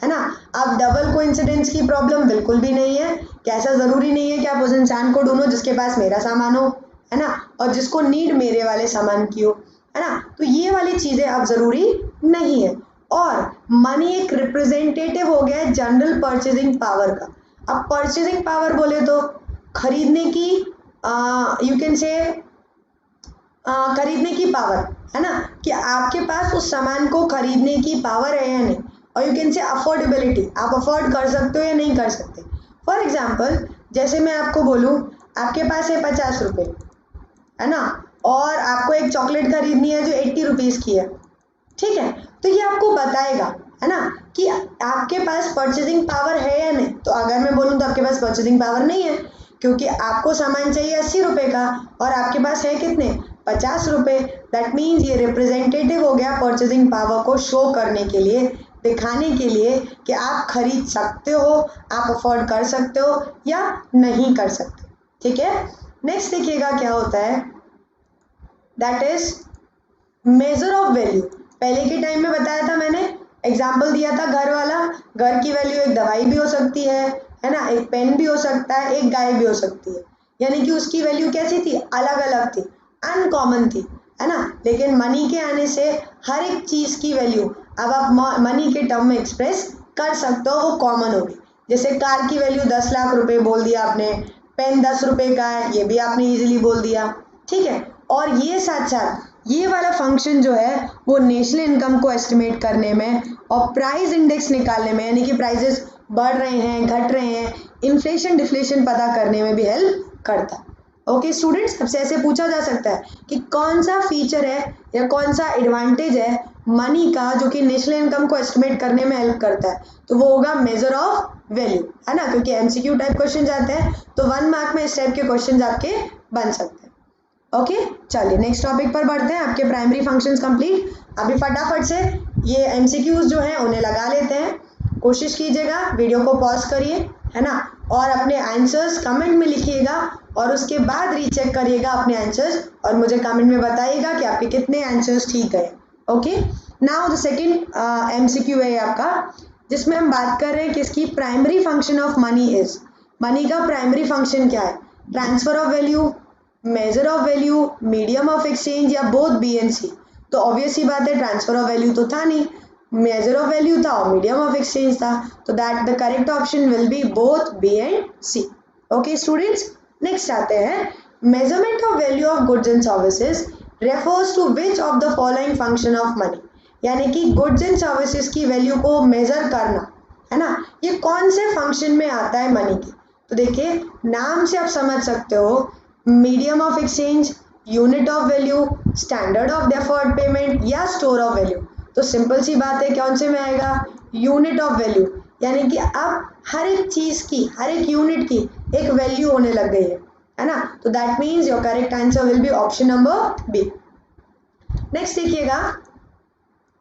है ना। अब डबल कोइंसिडेंस की प्रॉब्लम बिल्कुल भी नहीं है कि ऐसा ज़रूरी नहीं है कि आप उस इंसान को ढूंढो जिसके पास मेरा सामान हो, है ना, और जिसको नीड मेरे वाले सामान की हो, है ना। तो ये वाली चीज़ें अब ज़रूरी नहीं है। और मनी एक रिप्रेजेंटेटिव हो गया है जनरल परचेजिंग पावर का। अब परचेजिंग पावर बोले तो खरीदने की, यू कैन से खरीदने की पावर, है ना, कि आपके पास उस सामान को खरीदने की पावर है या नहीं। और यू कैन से अफोर्डेबिलिटी, आप अफोर्ड कर सकते हो या नहीं कर सकते। फॉर एग्जाम्पल, जैसे मैं आपको बोलूँ आपके पास है 50 रुपये, है ना, और आपको एक चॉकलेट खरीदनी है जो 80 रुपीज़ की है, ठीक है। तो ये आपको बताएगा, है ना, कि आपके पास परचेजिंग पावर है या नहीं। तो अगर मैं बोलूँ तो आपके पास परचेजिंग पावर नहीं है, क्योंकि आपको सामान चाहिए 80 रुपये का और आपके पास है कितने, 50 रुपये। दैट मीन्स ये रिप्रेजेंटेटिव हो गया परचेजिंग पावर को शो करने के लिए, दिखाने के लिए कि आप खरीद सकते हो, आप अफोर्ड कर सकते हो या नहीं कर सकते, ठीक है। नेक्स्ट देखिएगा क्या होता है, that is measure of value. पहले के टाइम में बताया था मैंने, एग्जाम्पल दिया था घर वाला। घर की वैल्यू एक दवाई भी हो सकती है ना, एक पेन भी हो सकता है, एक गाय भी हो सकती है। यानी कि उसकी वैल्यू कैसी थी, अलग अलग थी, अनकॉमन थी, है ना। लेकिन मनी के आने से हर एक चीज़ की वैल्यू अब आप मनी के टर्म में एक्सप्रेस कर सकते हो, वो कॉमन होगी। जैसे कार की वैल्यू 10 लाख रुपए बोल दिया आपने, पेन 10 रुपए का है, ये भी आपने इजीली बोल दिया, ठीक है। और ये साथ साथ ये वाला फंक्शन जो है वो नेशनल इनकम को एस्टिमेट करने में और प्राइस इंडेक्स निकालने में, यानी कि प्राइजेस बढ़ रहे हैं घट रहे हैं, इन्फ्लेशन डिफ्लेशन पता करने में भी हेल्प करता है। ओके स्टूडेंट्स, सबसे ऐसे पूछा जा सकता है कि कौन सा फीचर है या कौन सा एडवांटेज है मनी का जो कि नेशनल इनकम को एस्टिमेट करने में हेल्प करता है। तो वो होगा मेजर ऑफ वैल्यू, है ना, क्योंकि एमसीक्यू टाइप क्वेश्चन आते हैं तो 1 मार्क में इस टाइप के क्वेश्चन आपके बन सकते हैं। ओके चलिए नेक्स्ट टॉपिक पर बढ़ते हैं। आपके प्राइमरी फंक्शंस कंप्लीट। अभी फटाफट से ये एमसीक्यूज जो हैं उन्हें लगा लेते हैं। कोशिश कीजिएगा, वीडियो को पॉज करिए, है ना, और अपने आंसर्स कमेंट में लिखिएगा और उसके बाद रीचेक करिएगा अपने आंसर्स और मुझे कमेंट में बताइएगा कि आपके कितने आंसर्स ठीक गए। Okay, now the second MCQ है आपका, जिसमें हम बात कर रहे हैं किसकी, primary function of money is. Money का प्राइमरी फंक्शन क्या है, transfer of value, measure of value, medium of exchange या बोथ बी एंड सी। तो ऑब्वियस ही बात है, ट्रांसफर ऑफ वैल्यू तो था नहीं, मेजर ऑफ वैल्यू था और मीडियम ऑफ एक्सचेंज था, तो that the correct option will be both B and C. Okay students, next आते हैं, measurement of value of goods and services refers to which of the following function of money. यानी कि goods and services की value को measure करना, है ना, ये कौन से फंक्शन में आता है मनी की। तो देखिए, नाम से आप समझ सकते हो, medium of exchange, unit of value, standard of deferred payment या स्टोर ऑफ वैल्यू। तो सिंपल सी बात है, कौन से में आएगा, यूनिट ऑफ वैल्यू। यानी कि अब हर एक चीज़ की, हर एक यूनिट की एक वैल्यू होने लग गई है ना। तो that means your correct answer will be option number B. Next देखिएगा,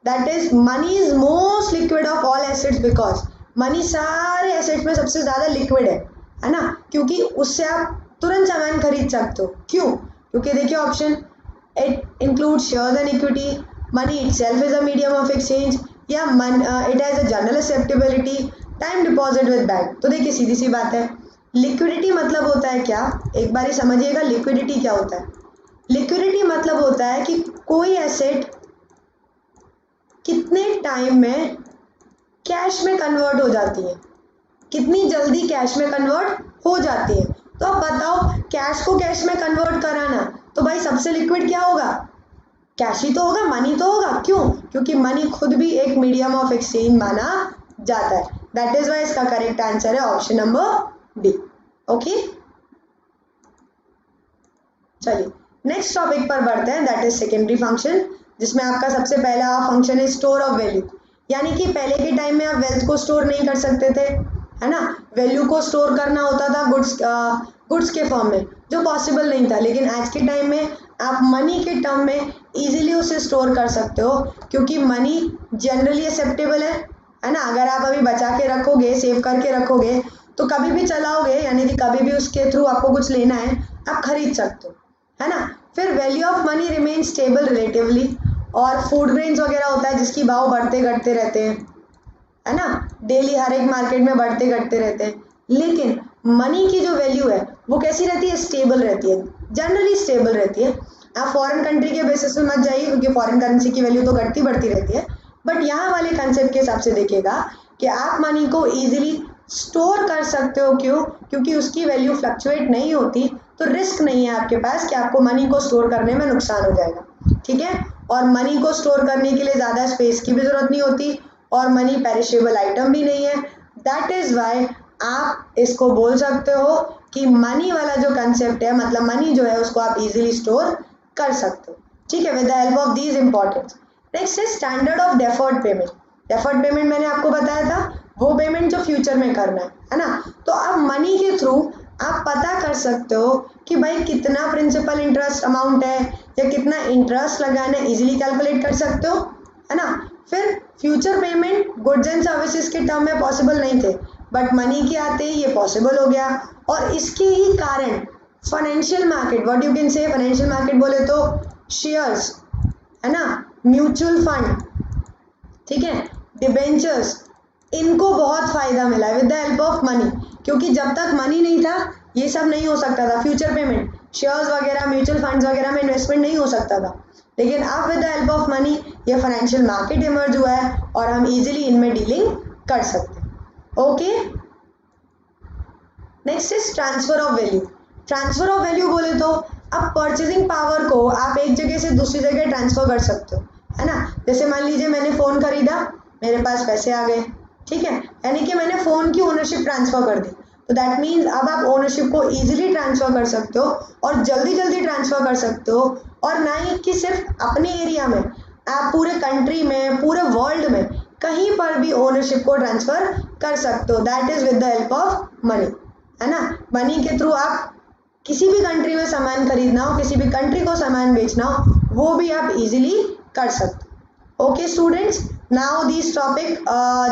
that is money is most liquid of all assets because. Money सारे एसेट्स में सबसे ज़्यादा लिक्विड है ना, क्योंकि उससे आप तुरंत सामान खरीद सकते हो। क्यों, क्योंकि देखिए option, it include shares and equity, money itself is a medium of exchange, या it has a general acceptability, time deposit with bank. तो देखिए सीधी सी बात है, लिक्विडिटी मतलब होता है क्या, एक बार ही समझिएगा लिक्विडिटी क्या होता है। लिक्विडिटी मतलब होता है कि कोई एसेट कितने टाइम में कैश में कन्वर्ट हो जाती है, कितनी जल्दी कैश में कन्वर्ट हो जाती है। तो अब बताओ, कैश को कैश में कन्वर्ट कराना तो भाई सबसे लिक्विड क्या होगा, कैश ही तो होगा, मनी तो होगा। क्यों? क्योंकि मनी खुद भी एक मीडियम ऑफ एक्सचेंज माना जाता है। दैट इज वाई इसका करेक्ट आंसर है ऑप्शन नंबर डी। ओके, चलिए नेक्स्ट टॉपिक पर बढ़ते हैं, दैट इज सेकेंडरी फंक्शन, जिसमें आपका सबसे पहला फंक्शन है स्टोर ऑफ वैल्यू। यानी कि पहले के टाइम में आप वेल्थ को स्टोर नहीं कर सकते थे, है ना, वैल्यू को स्टोर करना होता था गुड्स के फॉर्म में, जो पॉसिबल नहीं था। लेकिन आज के टाइम में आप मनी के टर्म में इजीली उसे स्टोर कर सकते हो, क्योंकि मनी जनरली एक्सेप्टेबल है ना। अगर आप अभी बचा के रखोगे, सेव करके रखोगे, तो कभी भी चलाओगे, यानी कि कभी भी उसके थ्रू आपको कुछ लेना है आप खरीद सकते हो, है ना। फिर value of money remain stable relatively, और फूड ग्रेन्स वगैरह होता है जिसकी भाव बढ़ते घटते रहते हैं, है ना, डेली हर एक मार्केट में बढ़ते घटते रहते हैं। लेकिन मनी की जो वैल्यू है वो कैसी रहती है? स्टेबल रहती है, जनरली स्टेबल रहती है। आप फॉरेन कंट्री के बेसिस में मत जाइए, क्योंकि फॉरेन करेंसी की वैल्यू तो घटती बढ़ती रहती है। बट यहाँ वाले कंसेप्ट के हिसाब से देखिएगा कि आप मनी को ईजिली स्टोर कर सकते हो। क्यों? क्योंकि उसकी वैल्यू फ्लक्चुएट नहीं होती, तो रिस्क नहीं है आपके पास कि आपको मनी को स्टोर करने में नुकसान हो जाएगा, ठीक है। और मनी को स्टोर करने के लिए ज़्यादा स्पेस की भी ज़रूरत नहीं होती, और मनी पेरिशेबल आइटम भी नहीं है। दैट इज़ वाई आप इसको बोल सकते हो कि मनी वाला जो कंसेप्ट है, मतलब मनी जो है उसको आप इजीली स्टोर कर सकते हो, ठीक है, with the help of these importance. Next है standard of deferred payment. Deferred payment मैंने आपको बताया था, वो पेमेंट जो फ्यूचर में करना है ना। तो आप मनी के थ्रू आप पता कर सकते हो कि भाई कितना प्रिंसिपल इंटरेस्ट अमाउंट है या कितना इंटरेस्ट लगाना है, इजीली कैलकुलेट कर सकते हो, है ना। फिर future payment goods and services के टर्म में पॉसिबल नहीं थे, बट मनी के आते ही ये पॉसिबल हो गया। और इसके ही कारण financial market, what you can से, फाइनेंशियल मार्केट बोले तो शेयर्स, है ना, म्यूचुअल फंड, ठीक है, डिबेंचर्स, इनको बहुत फ़ायदा मिला है with the help of money. क्योंकि जब तक मनी नहीं था ये सब नहीं हो सकता था, फ्यूचर पेमेंट, शेयर्स वगैरह, म्यूचुअल फंड्स वगैरह में इन्वेस्टमेंट नहीं हो सकता था। लेकिन अब with the help of money ये फाइनेंशियल मार्केट इमर्ज हुआ है और हम इजीली इनमें डीलिंग कर सकते हैं। Okay, next is transfer of value. Transfer of value बोले तो अब परचेजिंग पावर को आप एक जगह से दूसरी जगह ट्रांसफर कर सकते हो, है ना। जैसे मान लीजिए मैंने फ़ोन खरीदा, मेरे पास पैसे आ गए, ठीक है, यानी कि मैंने फ़ोन की ओनरशिप ट्रांसफ़र कर दी। तो दैट मीन्स अब आप ओनरशिप को ईजिली ट्रांसफ़र कर सकते हो और जल्दी जल्दी ट्रांसफ़र कर सकते हो। और ना ही कि सिर्फ अपने एरिया में, आप पूरे कंट्री में, पूरे वर्ल्ड में कहीं पर भी ओनरशिप को ट्रांसफ़र कर सकते हो। That is with the help of money, है ना। मनी के थ्रू आप किसी भी कंट्री में सामान खरीदना हो, किसी भी कंट्री को सामान बेचना हो, वो भी आप इजीली कर सकते हो। Okay students, now this topic,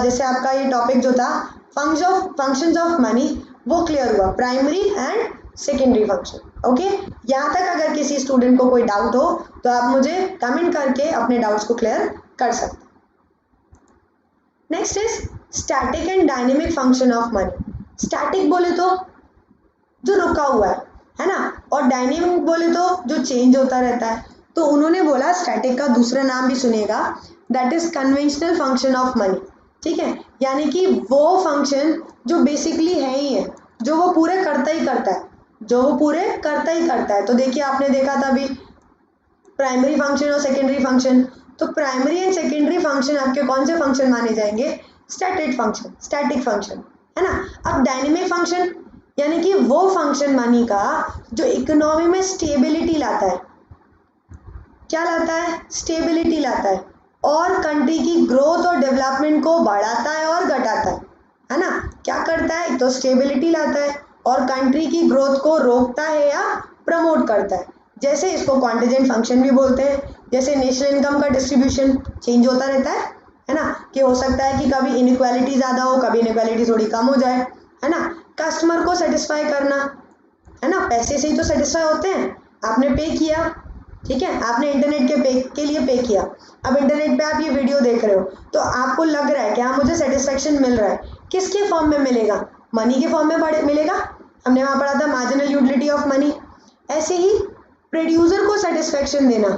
जैसे आपका ये टॉपिक जो था फंक्शंस ऑफ मनी, वो क्लियर हुआ, primary and secondary function. Okay, यहाँ तक अगर किसी स्टूडेंट को कोई डाउट हो तो आप मुझे कमेंट करके अपने डाउट्स को क्लियर कर सकते हैं। Next is static and dynamic function of money. Static बोले तो जो रुका हुआ है ना, और डायनेमिक बोले तो जो चेंज होता रहता है। तो उन्होंने बोला स्टैटिक का दूसरा नाम भी सुनिएगा, that is conventional function of money, ठीक है। यानी कि वो फंक्शन जो बेसिकली है ही है, जो वो पूरे करता ही करता है, जो वो पूरे करता ही करता है। तो देखिए आपने देखा था अभी प्राइमरी फंक्शन और सेकेंडरी फंक्शन, तो प्राइमरी एंड सेकेंडरी फंक्शन आपके कौन से फंक्शन माने जाएंगे? स्टैटिक फंक्शन, है ना। अब डायनेमिक फंक्शन यानी कि वो फंक्शन मनी का जो इकोनॉमी में स्टेबिलिटी लाता है। क्या लाता है? स्टेबिलिटी लाता है, और कंट्री की ग्रोथ और डेवलपमेंट को बढ़ाता है और घटाता है ना। क्या करता है? तो स्टेबिलिटी लाता है और कंट्री की ग्रोथ को रोकता है या प्रमोट करता है। जैसे इसको कॉन्टिजेंट फंक्शन भी बोलते हैं। जैसे नेशनल इनकम का डिस्ट्रीब्यूशन चेंज होता रहता है ना, कि हो सकता है कि कभी इनइक्वालिटी ज़्यादा हो, कभी इनइक्वालिटी थोड़ी कम हो जाए, है ना। कस्टमर को सेटिस्फाई करना, है ना, पैसे से ही तो सेटिस्फाई होते हैं। आपने पे किया, ठीक है, आपने इंटरनेट के लिए पे किया। अब इंटरनेट पे आप ये वीडियो देख रहे हो तो आपको लग रहा है कि हाँ मुझे सेटिस्फेक्शन मिल रहा है। किसके फॉर्म में मिलेगा? मनी के फॉर्म में मिलेगा। हमने वहाँ पढ़ा था मार्जिनल यूटिलिटी ऑफ मनी। ऐसे ही प्रोड्यूसर को सेटिस्फेक्शन देना,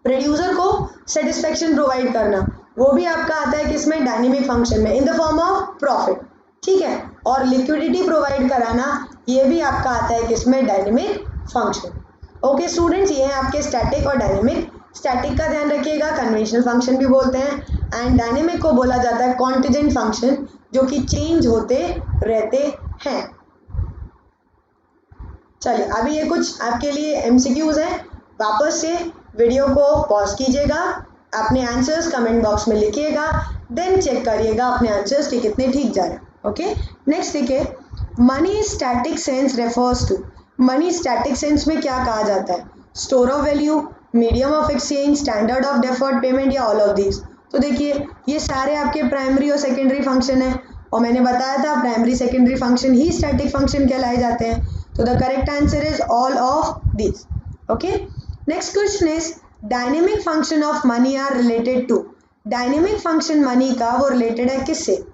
प्रोड्यूसर को सेटिस्फेक्शन प्रोवाइड करना, वो भी आपका आता है किसमें? डायनेमिक फंक्शन में, in the form of profit, ठीक है। और लिक्विडिटी प्रोवाइड कराना, ये भी आपका आता है किसमें? Dynamic function. ओके स्टूडेंट्स, ये हैं आपके स्टैटिक और डायनेमिक। स्टैटिक का ध्यान रखिएगा, कन्वेंशनल फंक्शन भी बोलते हैं, एंड डायनेमिक को बोला जाता है कॉन्टिजेंट फंक्शन, जो कि चेंज होते रहते हैं। चलिए अभी ये कुछ आपके लिए एमसीक्यूज हैं, वापस से वीडियो को पॉज कीजिएगा, अपने आंसर्स कमेंट बॉक्स में लिखिएगा, देन चेक करिएगा अपने आंसर्स कि कितने ठीक जा रहे हैं। ओके, नेक्स्ट देखिए, money static sense refers to, money static sense में क्या कहा जाता है? Store of value, medium of exchange, standard of deferred payment, या ऑल ऑफ दीज। तो देखिए ये सारे आपके प्राइमरी और सेकेंडरी फंक्शन है, और मैंने बताया था प्राइमरी सेकेंडरी फंक्शन ही स्टैटिक फंक्शन कहलाए जाते हैं। तो the correct answer is all of these. Okay, next question is dynamic function of money are related to, dynamic function money का वो रिलेटेड है किससे?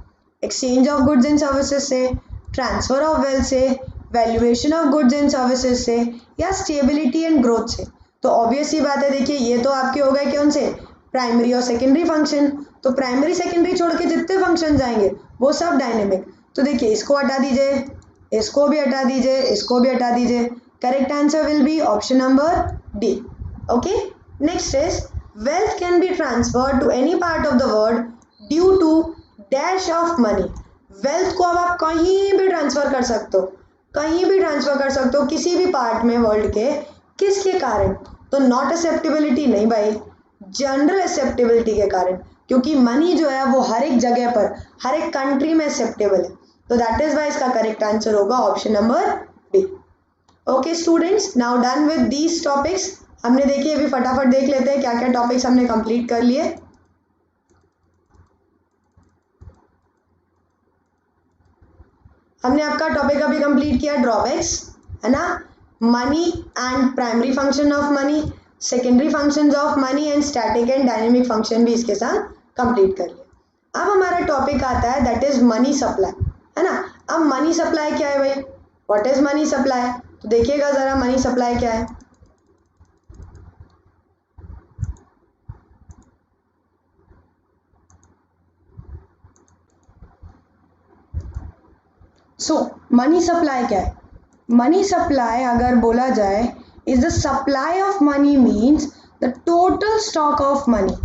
Exchange of goods and services से, ट्रांसफर ऑफ वेल्थ से, valuation of goods and services से, या stability and growth से। तो ऑब्वियस ही बात है, देखिए ये तो आपके हो गए कौन से? प्राइमरी और सेकेंडरी फंक्शन। तो प्राइमरी सेकेंडरी छोड़ के जितने फंक्शन जाएंगे वो सब डायनेमिक। तो देखिए इसको हटा दीजिए, इसको भी हटा दीजिए, इसको भी हटा दीजिए, correct answer will be option number D. Okay, next is wealth can be transferred to any part of the world due to dash of money. Wealth को अब आप कहीं भी ट्रांसफर कर सकते हो, कहीं भी ट्रांसफर कर सकते हो किसी भी पार्ट में वर्ल्ड के, किसके कारण? तो नॉट एक्सेप्टेबिलिटी नहीं भाई, जनरल एक्सेप्टेबिलिटी के कारण, क्योंकि मनी जो है वो हर एक जगह पर, हर एक कंट्री में एक्सेप्टेबल है। तो दैट इज वाई इसका करेक्ट आंसर होगा option number B. Okay students, now done with these topics. हमने देखिए अभी फटाफट देख लेते हैं क्या क्या टॉपिक्स हमने कंप्लीट कर लिए। हमने आपका टॉपिक अभी कंप्लीट किया ड्रॉबैक्स, है ना, money and primary function of money, secondary functions of money and static and dynamic function भी इसके साथ कंप्लीट कर लिया। अब हमारा टॉपिक आता है दैट इज मनी सप्लाई, है ना। अब मनी सप्लाई क्या है भाई? What is money supply? तो देखिएगा जरा मनी सप्लाई क्या है। सो मनी सप्लाई क्या है? मनी सप्लाई अगर बोला जाए is the supply of money means the total stock of money,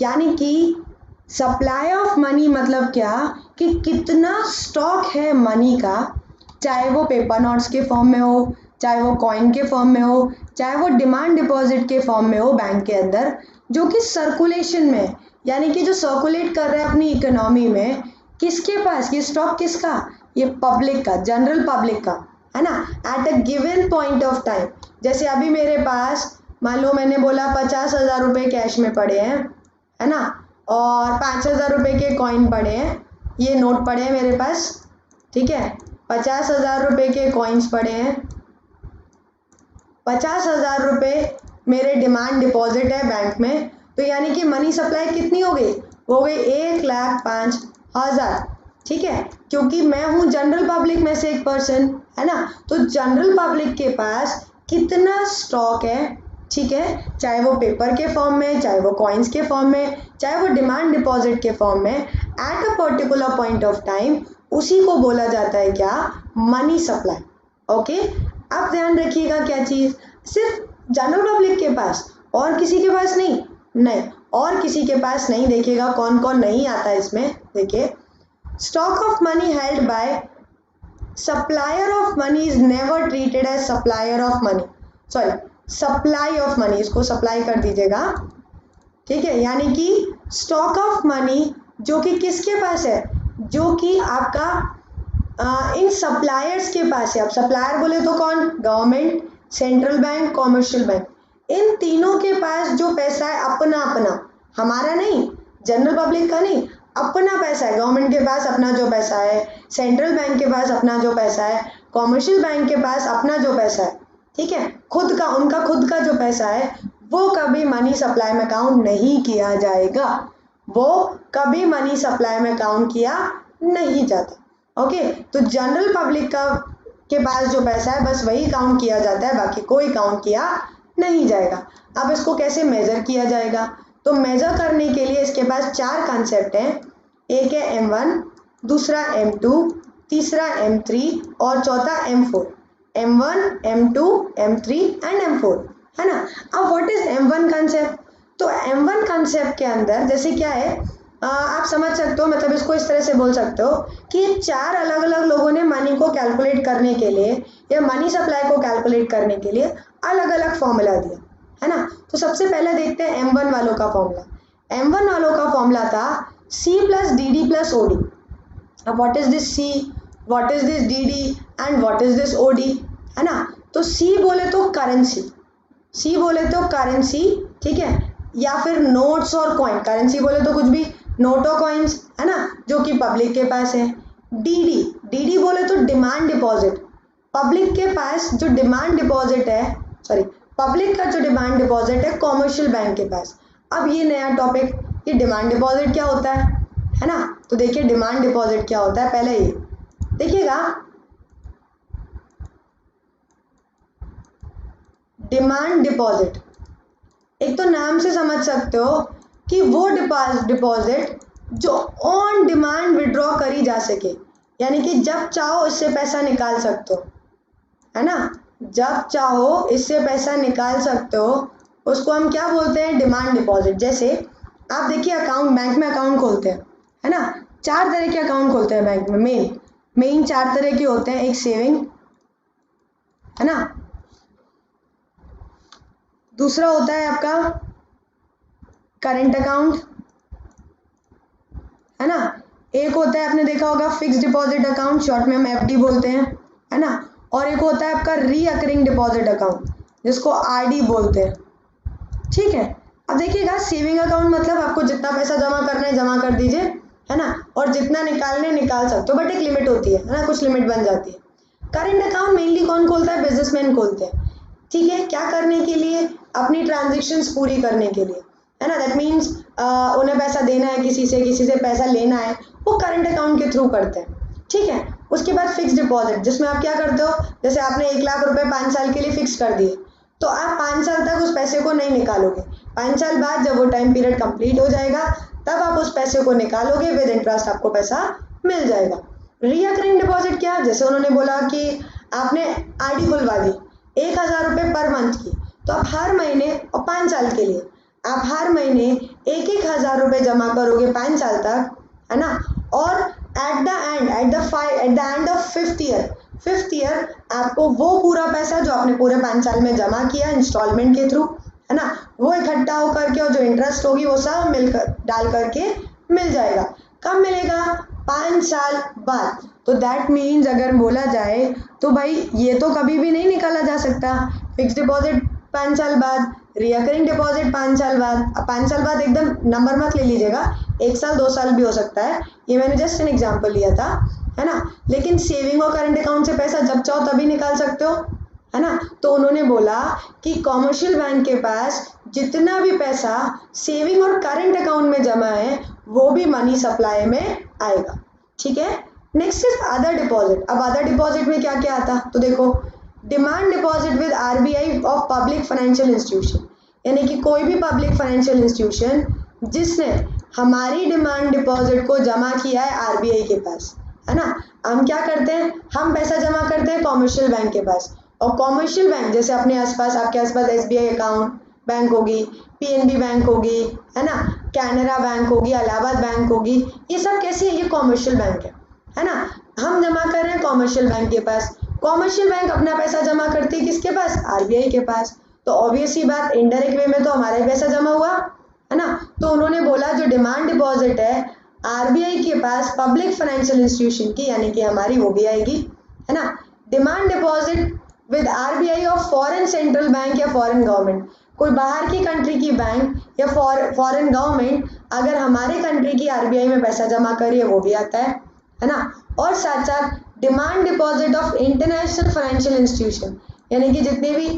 यानी कि सप्लाई ऑफ मनी मतलब क्या कि कितना स्टॉक है मनी का, चाहे वो पेपर नोट्स के फॉर्म में हो, चाहे वो कॉइन के फॉर्म में हो, चाहे वो डिमांड डिपॉजिट के फॉर्म में हो बैंक के अंदर, जो कि सर्कुलेशन में, यानी कि जो सर्कुलेट कर रहा है अपनी इकोनॉमी में। किसके पास ये स्टॉक? किसका? ये पब्लिक का, जनरल पब्लिक का, है ना, at a given point of time. जैसे अभी मेरे पास मान लो मैंने बोला 50,000 रुपये कैश में पड़े हैं, है ना, और 5,000 रुपये के कॉइन पड़े हैं, ये नोट पड़े हैं मेरे पास, ठीक है, 50,000 रुपये के कॉइन्स पड़े हैं, 50,000 रुपये मेरे डिमांड डिपॉजिट है बैंक में। तो यानी कि मनी सप्लाई कितनी हो गई? हो गई 1,05,000, ठीक है, क्योंकि मैं हूँ जनरल पब्लिक में से एक पर्सन, है ना। तो जनरल पब्लिक के पास कितना स्टॉक है, ठीक है, चाहे वो पेपर के फॉर्म में, चाहे वो कॉइन्स के फॉर्म में, चाहे वो डिमांड डिपॉजिट के फॉर्म में, at a particular point of time, उसी को बोला जाता है क्या? Money supply. ओके, अब ध्यान रखिएगा क्या चीज़, सिर्फ जनरल पब्लिक के पास, और किसी के पास नहीं, नहीं, और किसी के पास नहीं। देखिएगा कौन कौन नहीं आता है इसमें। देखिए, stock of money held by supplier of money is never treated as supplier of money, sorry supply of money, इसको सप्लाई कर दीजिएगा, ठीक है, यानी कि स्टॉक ऑफ मनी जो कि किसके पास है? जो कि आपका इन सप्लायर्स के पास है। अब सप्लायर बोले तो कौन? Government, central bank, commercial bank, इन तीनों के पास जो पैसा है अपना अपना, हमारा नहीं, जनरल पब्लिक का नहीं, अपना पैसा है। गवर्नमेंट के पास अपना जो पैसा है, सेंट्रल बैंक के पास अपना जो पैसा है, कॉमर्शियल बैंक के पास अपना जो पैसा है, ठीक है, खुद का, उनका खुद का जो पैसा है, वो कभी मनी सप्लाई में काउंट नहीं किया जाएगा, वो कभी मनी सप्लाई में काउंट किया नहीं जाता। ओके, तो जनरल पब्लिक का के पास जो पैसा है बस वही काउंट किया जाता है, बाकी कोई काउंट किया नहीं जाएगा। अब इसको कैसे मेजर किया जाएगा? तो मेजर करने के लिए इसके पास 4 कॉन्सेप्ट हैं, एक है M1, दूसरा M2, तीसरा M3 और चौथा M4। M1, M2, M3 and M4, है ना। अब व्हाट इज M1 कॉन्सेप्ट? तो M1 कंसेप्ट के अंदर जैसे क्या है, आप समझ सकते हो, मतलब इसको इस तरह से बोल सकते हो कि 4 अलग अलग लोगों ने मनी को कैलकुलेट करने के लिए या मनी सप्लाई को कैलकुलेट करने के लिए अलग अलग फॉर्मूला दिया है ना। तो सबसे पहले देखते हैं M1 वालों का फॉर्मूला। M1 वालों का फॉर्मूला था C plus DD plus OD। अब what is this C, what is this DD and what is this OD, है ना। तो C बोले तो करेंसी, C बोले तो करेंसी, ठीक है, या फिर नोट्स और कॉइन। करेंसी बोले तो कुछ भी, नोट और कॉइन्स, है ना, जो कि पब्लिक के पास है। DD बोले तो डिमांड डिपॉजिट, पब्लिक के पास जो डिमांड डिपॉजिट है, सॉरी, पब्लिक का जो डिमांड डिपॉजिट है कॉमर्शियल बैंक के पास। अब ये नया टॉपिक, ये डिमांड डिपॉजिट क्या होता है ना। तो देखिए डिमांड डिपॉजिट क्या होता है, पहले ये देखिएगा। डिमांड डिपॉजिट, एक तो नाम से समझ सकते हो कि वो डिपॉजिट जो ऑन डिमांड विड्रॉ करी जा सके, यानी कि जब चाहो इससे पैसा निकाल सकते हो, है ना, जब चाहो इससे पैसा निकाल सकते हो, उसको हम क्या बोलते हैं, डिमांड डिपॉजिट। जैसे आप देखिए अकाउंट, बैंक में अकाउंट खोलते हैं, है ना, 4 तरह के अकाउंट खोलते हैं बैंक में, मेन 4 तरह के होते हैं। एक सेविंग, है ना, दूसरा होता है आपका करंट अकाउंट, है ना, एक होता है आपने देखा होगा फिक्स डिपॉजिट अकाउंट, शॉर्ट में हम FD बोलते हैं, है ना, और एक होता है आपका रीअकरिंग डिपॉजिट अकाउंट जिसको RD बोलते हैं, ठीक है। अब देखिएगा सेविंग अकाउंट मतलब आपको जितना पैसा जमा करना है जमा कर दीजिए, है ना, और जितना निकालने निकाल सकते हो, बट एक लिमिट होती है ना, कुछ लिमिट बन जाती है। करंट अकाउंट मेनली कौन खोलता है, बिजनेसमैन खोलते हैं, ठीक है, क्या करने के लिए, अपनी ट्रांजेक्शन्स पूरी करने के लिए, है ना। दैट मीन्स उन्हें पैसा देना है, किसी से पैसा लेना है, वो करंट अकाउंट के थ्रू करते हैं, ठीक है। उसके बाद फिक्स डिपॉजिट, जिसमें आप क्या करते हो, जैसे आपने 1 लाख रुपए 5 साल के लिए फिक्स कर दिए, तो आप 5 साल तक उस पैसे को नहीं निकालोगे। 5 साल बाद जब वो टाइम पीरियड कंप्लीट हो जाएगा तब आप उस पैसे को निकालोगे, विद इंटरेस्ट आपको पैसा मिल जाएगा। रीअकरिंग डिपॉजिट क्या, जैसे उन्होंने बोला कि आपने RD खुलवा दी 1000 रुपये पर मंथ की, तो आप हर महीने, और 5 साल के लिए आप हर महीने 1,000 रुपये जमा करोगे 5 साल तक, है ना, और at the end of 5th year आपको वो पूरा पैसा जो आपने पूरे 5 साल में जमा किया इंस्टॉलमेंट के थ्रू, है ना, वो इकट्ठा होकर के और जो इंटरेस्ट होगी वो सब मिलकर डाल करके मिल जाएगा। कब मिलेगा, 5 साल बाद। तो दैट मीन्स अगर बोला जाए तो भाई ये तो कभी भी नहीं निकाला जा सकता, फिक्स डिपॉजिट 5 साल बाद, रिकरिंग डिपॉजिट 5 साल बाद। अब 5 साल बाद एकदम नंबर मत ले लीजिएगा, 1 साल 2 साल भी हो सकता है, ये मैंने जस्ट एन एग्जांपल लिया था, है ना। लेकिन सेविंग और करंट अकाउंट से पैसा जब चाहो तभी निकाल सकते हो, है ना। तो उन्होंने बोला कि कॉमर्शियल बैंक के पास जितना भी पैसा सेविंग और करंट अकाउंट में जमा है वो भी मनी सप्लाई में आएगा, ठीक है। Next is other deposit. अब अदर डिपॉजिट में क्या क्या आता, तो देखो, demand deposit with RBI of public financial institution, यानी कि कोई भी पब्लिक फाइनेंशियल इंस्टीट्यूशन जिसने हमारी डिमांड डिपॉजिट को जमा किया है RBI के पास, है ना। हम क्या करते हैं, हम पैसा जमा करते हैं कॉमर्शियल बैंक के पास, और कॉमर्शियल बैंक जैसे अपने आसपास, आपके आसपास SBI अकाउंट बैंक होगी, PNB बैंक होगी, है ना, कैनरा बैंक होगी, इलाहाबाद बैंक होगी, ये सब कैसी है, ये कॉमर्शियल बैंक है ना। हम जमा कर रहे हैं कॉमर्शियल बैंक के पास, कॉमर्शियल बैंक अपना पैसा जमा करती है किसके पास, RBI के पास। तो ऑब्वियस ही बात, इनडायरेक्ट वे में तो हमारा ही पैसा जमा हुआ, है ना। तो उन्होंने बोला जो डिमांड डिपॉजिट है RBI के पास पब्लिक फाइनेंशियल इंस्टीट्यूशन की, यानी कि हमारी, वो भी आएगी, है ना। Demand deposit with RBI of foreign central bank या फॉरेन गवर्नमेंट, कोई बाहर की कंट्री की बैंक या फॉरेन गवर्नमेंट अगर हमारे कंट्री की RBI में पैसा जमा करिए वो भी आता है ना। और साथ साथ demand deposit of international financial institution, यानी कि जितने भी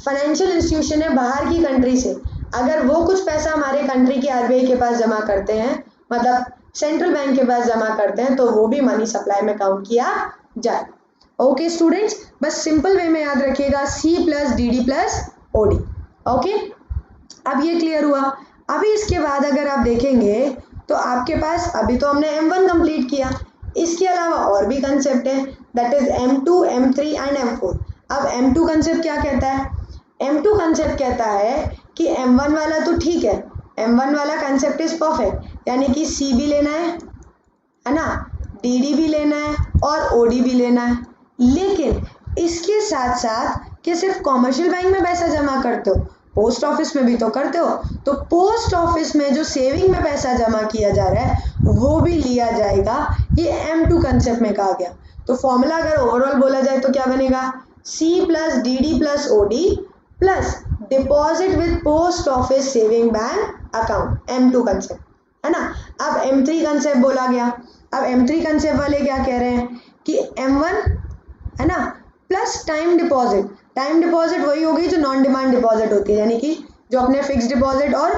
फाइनेंशियल इंस्टीट्यूशन है बाहर की कंट्री से, अगर वो कुछ पैसा हमारे कंट्री की RBI के पास जमा करते हैं, मतलब सेंट्रल बैंक के पास जमा करते हैं, तो वो भी मनी सप्लाई में काउंट किया जाए। ओके स्टूडेंट्स, बस सिंपल वे में याद रखिएगा C plus DD plus OD। Okay, अब ये क्लियर हुआ। अभी इसके बाद अगर आप देखेंगे तो आपके पास, अभी तो हमने M1 कंप्लीट किया, इसके अलावा और भी कंसेप्ट है, that is M2, M3 and M4। अब M2 कंसेप्ट क्या कहता है, M2 कंसेप्ट कहता है कि M1 वाला तो ठीक है, M1 वाला कंसेप्ट इज परफेक्ट, यानी कि C भी लेना है ना, DD भी लेना है और OD भी लेना है। लेकिन इसके साथ साथ क्या सिर्फ कॉमर्शियल बैंक में पैसा जमा करते हो, पोस्ट ऑफिस में भी तो करते हो। तो पोस्ट ऑफिस में जो सेविंग में पैसा जमा किया जा रहा है वो भी लिया जाएगा, ये M2 कंसेप्ट में कहा गया। तो फॉर्मूला अगर ओवरऑल बोला जाए तो क्या बनेगा, C plus DD plus OD plus deposit with post office saving bank account, M2 concept है ना। अब M3 कंसेप्ट बोला गया। अब M3 कंसेप्ट वाले क्या कह रहे हैं कि M1 है ना plus time deposit. Time deposit वही होगी जो नॉन डिमांड डिपॉजिट होती है, यानी कि जो अपने फिक्स डिपॉजिट और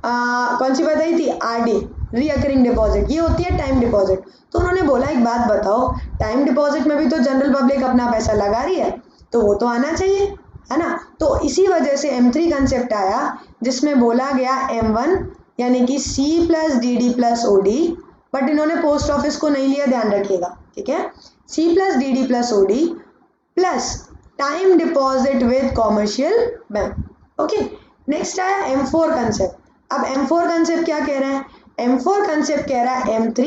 कौन सी बताई थी, RD रीअकरिंग डिपॉजिट, ये होती है टाइम डिपॉजिट। तो उन्होंने बोला एक बात बताओ, टाइम डिपॉजिट में भी तो जनरल पब्लिक अपना पैसा लगा रही है, तो वो तो आना चाहिए है ना। तो इसी वजह से M3 कंसेप्ट आया जिसमें बोला गया M1 यानी कि C plus DD plus OD, but इन्होंने पोस्ट ऑफिस को नहीं लिया, ध्यान रखिएगा, ठीक है। C plus DD plus OD plus time deposit with commercial bank, okay. Next आया M4 कंसेप्ट। अब M4 कंसेप्ट क्या कह रहा है, M4 कंसेप्ट कह रहा है M3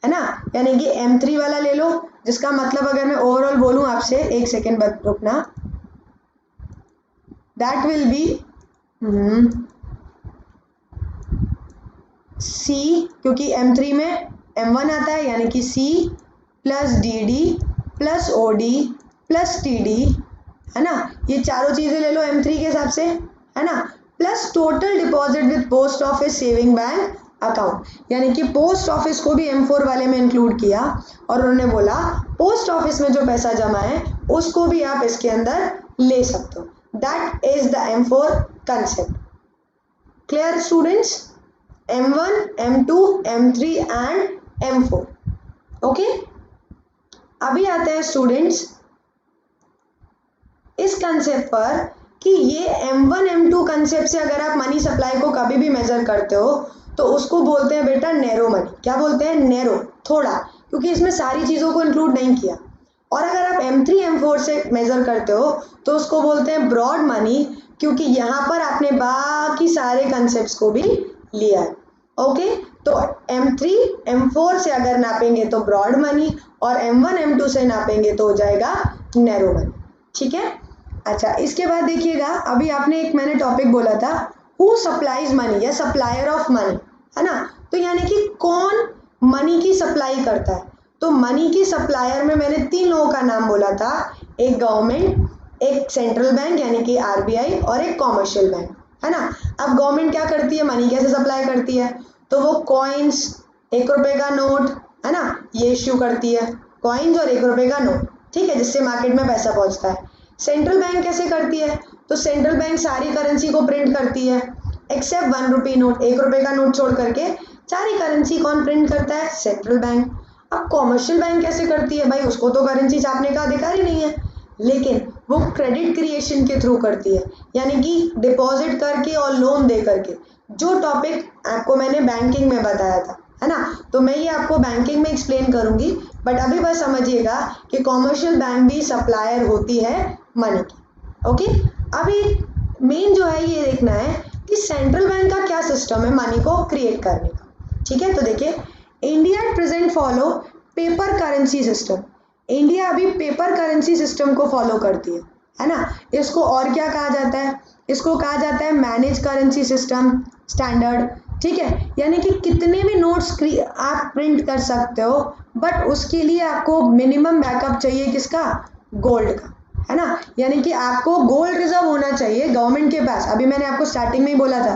है ना, यानी कि M3 वाला ले लो, जिसका मतलब अगर मैं ओवरऑल बोलूं आपसे, एक सेकेंड रुकना, दैट विल बी C, क्योंकि M3 में M1 आता है, यानी कि C plus DD plus OD plus TD है ना, ये चारों चीजें ले लो M3 के हिसाब से है ना, plus total deposit with post office saving bank account, यानी कि पोस्ट ऑफिस को भी M4 वाले में इंक्लूड किया और उन्होंने बोला पोस्ट ऑफिस में जो पैसा जमा है उसको भी आप इसके अंदर ले सकते हो। That is the M4 concept. Clear students, M1, M2, M3 and M4, okay. अभी आते हैं स्टूडेंट्स इस कंसेप्ट पर कि ये M1 M2 कंसेप्ट से अगर आप मनी सप्लाई को कभी भी मेजर करते हो तो उसको बोलते हैं बेटा नैरो मनी। क्या बोलते हैं, नैरो, थोड़ा, क्योंकि इसमें सारी चीज़ों को इंक्लूड नहीं किया। और अगर आप M3 M4 से मेजर करते हो तो उसको बोलते हैं ब्रॉड मनी, क्योंकि यहाँ पर आपने बाकी सारे कंसेप्ट्स को भी लिया है, ओके। तो M3 M4 से अगर नापेंगे तो ब्रॉड मनी और M1 M2 से नापेंगे तो हो जाएगा नैरो मनी, ठीक है। अच्छा, इसके बाद देखिएगा, अभी आपने एक मैंने टॉपिक बोला था हु सप्लाइज मनी या सप्लायर ऑफ मनी, है ना। तो यानी कि कौन मनी की सप्लाई करता है। तो मनी की सप्लायर में मैंने 3 लोगों का नाम बोला था, एक गवर्नमेंट, एक सेंट्रल बैंक यानी कि RBI और एक कॉमर्शियल बैंक, है ना। अब गवर्नमेंट क्या करती है, मनी कैसे सप्लाई करती है, तो वो कॉइन्स, 1 रुपए का नोट है ना, ये इश्यू करती है, कॉइन्स और 1 रुपए का नोट, ठीक है, जिससे मार्केट में पैसा पहुंचता है। सेंट्रल बैंक कैसे करती है, तो सेंट्रल बैंक सारी करेंसी को प्रिंट करती है एक्सेप्ट 1 रुपये नोट, 1 रुपए का नोट छोड़ करके सारी करेंसी कौन प्रिंट करता है, सेंट्रल बैंक। अब कॉमर्शियल बैंक कैसे करती है, भाई उसको तो करेंसी छापने का अधिकार ही नहीं है, लेकिन वो क्रेडिट क्रिएशन के थ्रू करती है, यानी कि डिपॉजिट करके और लोन दे करके, जो टॉपिक आपको मैंने बैंकिंग में बताया था, है ना। तो मैं ये आपको बैंकिंग में एक्सप्लेन करूंगी, बट अभी बस समझिएगा कि कॉमर्शियल बैंक भी सप्लायर होती है मनी की, ओके। अभी मेन जो है ये देखना है कि सेंट्रल बैंक का क्या सिस्टम है मनी को क्रिएट करने का, ठीक है। तो देखिए, India at present follow paper currency system. India अभी पेपर करेंसी सिस्टम को फॉलो करती है ना। इसको और क्या कहा जाता है, इसको कहा जाता है मैनेज करेंसी सिस्टम स्टैंडर्ड, ठीक है। यानी कि कितने भी नोट्स आप प्रिंट कर सकते हो, बट उसके लिए आपको मिनिमम बैकअप चाहिए, किसका, गोल्ड का, है ना। यानी कि आपको गोल्ड रिजर्व होना चाहिए गवर्नमेंट के पास। अभी मैंने आपको स्टार्टिंग में ही बोला था,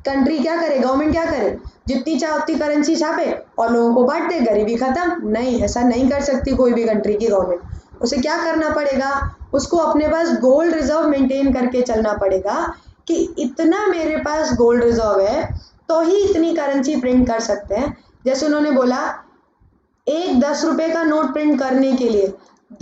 कंट्री क्या करे, गवर्नमेंट क्या करे, जितनी चाहे उतनी करेंसी छापे और लोगों को बांट दे, गरीबी खत्म। नहीं, ऐसा नहीं कर सकती कोई भी कंट्री की गवर्नमेंट। उसे क्या करना पड़ेगा, उसको अपने पास गोल्ड रिजर्व मेंटेन करके चलना पड़ेगा कि इतना मेरे पास गोल्ड रिजर्व है तो ही इतनी करेंसी प्रिंट कर सकते हैं। जैसे उन्होंने बोला एक 10 रुपए का नोट प्रिंट करने के लिए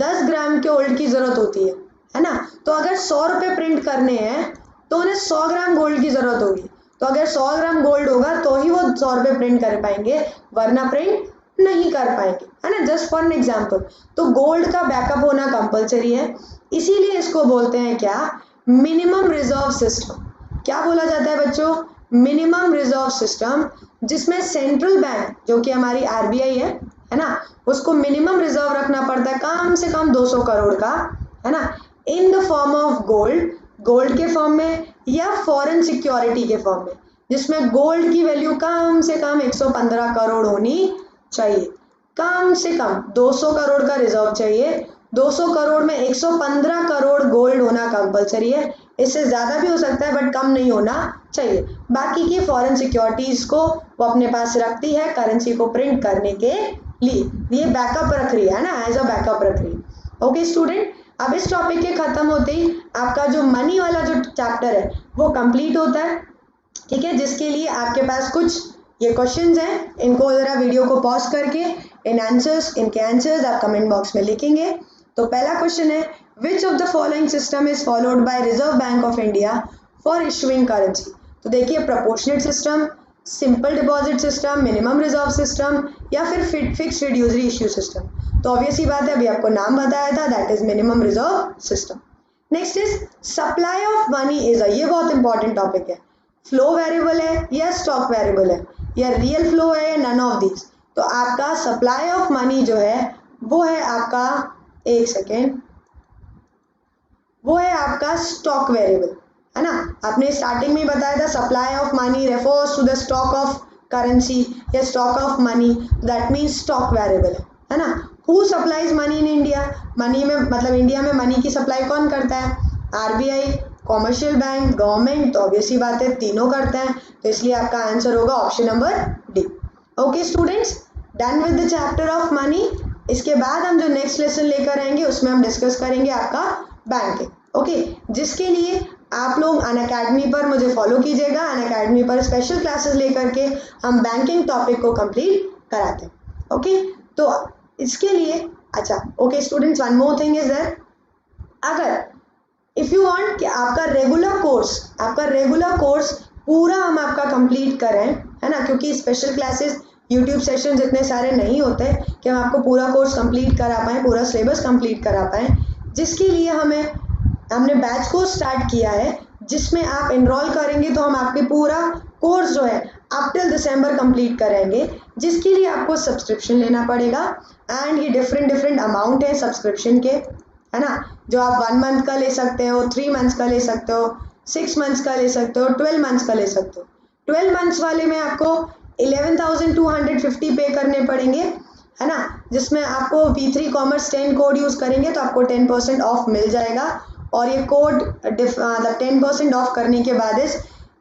10 ग्राम के गोल्ड की जरूरत होती है ना। तो अगर 100 रुपए प्रिंट करने हैं तो उन्हें 100 ग्राम गोल्ड की जरूरत होगी। तो अगर 100 ग्राम गोल्ड होगा तो ही वो 100 रुपए प्रिंट कर पाएंगे, वरना प्रिंट नहीं कर पाएंगे, है ना। जस्ट फॉर एन एग्जाम्पल, तो गोल्ड का बैकअप होना कंपलसरी है, इसीलिए इसको बोलते हैं क्या, मिनिमम रिजर्व सिस्टम। क्या बोला जाता है बच्चों? मिनिमम रिजर्व सिस्टम, जिसमें सेंट्रल बैंक जो कि हमारी आरबीआई है ना, उसको मिनिमम रिजर्व रखना पड़ता है कम से कम 200 करोड़ का, है ना, in the form of gold, gold के फॉर्म में या फॉरेन सिक्योरिटी के फॉर्म में, जिसमें गोल्ड की वैल्यू कम से कम 115 करोड़ होनी चाहिए। कम से कम 200 करोड़ का रिजर्व चाहिए, 200 करोड़ में 115 करोड़ गोल्ड होना कंपलसरी है, इससे ज़्यादा भी हो सकता है बट कम नहीं होना चाहिए। बाकी की फॉरेन सिक्योरिटीज़ को वो अपने पास रखती है करेंसी को प्रिंट करने के लिए, ये बैकअप रख रही है ना, एज अ बैकअप रख रही है। ओके स्टूडेंट, अब इस टॉपिक के ख़त्म होते ही आपका जो मनी वाला जो चैप्टर है वो कंप्लीट होता है, ठीक है, जिसके लिए आपके पास कुछ ये क्वेश्चंस हैं, इनको ज़रा वीडियो को पॉज करके इनके आंसर्स आप कमेंट बॉक्स में लिखेंगे। तो पहला क्वेश्चन है, विच of the following system is followed by reserve bank of India for issuing currency? तो देखिए, proportionate system, simple deposit system, minimum reserve system या फिर फिक्स्ड फिड्यूजरी इश्यू सिस्टम। तो ऑब्वियस ही बात है, अभी आपको नाम बताया था, that is minimum reserve system. Next is supply of money is ये बहुत इंपॉर्टेंट टॉपिक है, फ्लो वेरिएबल है या स्टॉक वेरिएबल है या रियल फ्लो है या नन ऑफ दीज? तो आपका सप्लाई ऑफ मनी जो है वो है आपका, एक सेकेंड, वो है आपका स्टॉक वेरिएबल, है ना। आपने स्टार्टिंग में बताया था supply of money refers to the stock of currency या stock of money, that means stock variable है ना। Who supplies money in India? Money में मतलब इंडिया में मनी की सप्लाई कौन करता है? आरबीआई, कॉमर्शियल बैंक, गवर्नमेंट, तो ऑब्वियसली बात है तीनों करते हैं, तो इसलिए आपका आंसर होगा option number D. Okay students, done with the chapter of money. इसके बाद हम जो नेक्स्ट लेसन लेकर आएंगे उसमें हम डिस्कस करेंगे आपका बैंकिंग, ओके, जिसके लिए आप लोग अनअकैडमी पर मुझे फॉलो कीजिएगा। अनअकैडमी पर स्पेशल क्लासेस लेकर के हम बैंकिंग टॉपिक को कंप्लीट कराते हैं, ओके। तो इसके लिए अच्छा, okay students, one more thing is that, अगर इफ़ यू वांट कि आपका रेगुलर कोर्स पूरा हम आपका कंप्लीट करें, है ना, क्योंकि स्पेशल क्लासेस यूट्यूब सेशन इतने सारे नहीं होते कि हम आपको पूरा कोर्स कंप्लीट करा पाएँ, पूरा सिलेबस कंप्लीट करा पाएँ, जिसके लिए हमने बैच को स्टार्ट किया है, जिसमें आप एनरोल करेंगे तो हम आपके पूरा कोर्स जो है अप टिल दिसंबर कंप्लीट करेंगे, जिसके लिए आपको सब्सक्रिप्शन लेना पड़ेगा। एंड ये डिफरेंट अमाउंट है सब्सक्रिप्शन के, है ना, जो आप 1 मंथ का ले सकते हो, 3 मंथ्स का ले सकते हो, 6 मंथ्स का ले सकते हो, 12 मंथ्स का ले सकते हो। 12 मंथ्स वाले में आपको 11,250 पे करने पड़ेंगे, है ना, जिसमें आपको V3 कॉमर्स 10 कोड यूज़ करेंगे तो आपको 10% ऑफ मिल जाएगा, और ये कोड 10% ऑफ करने के बाद इस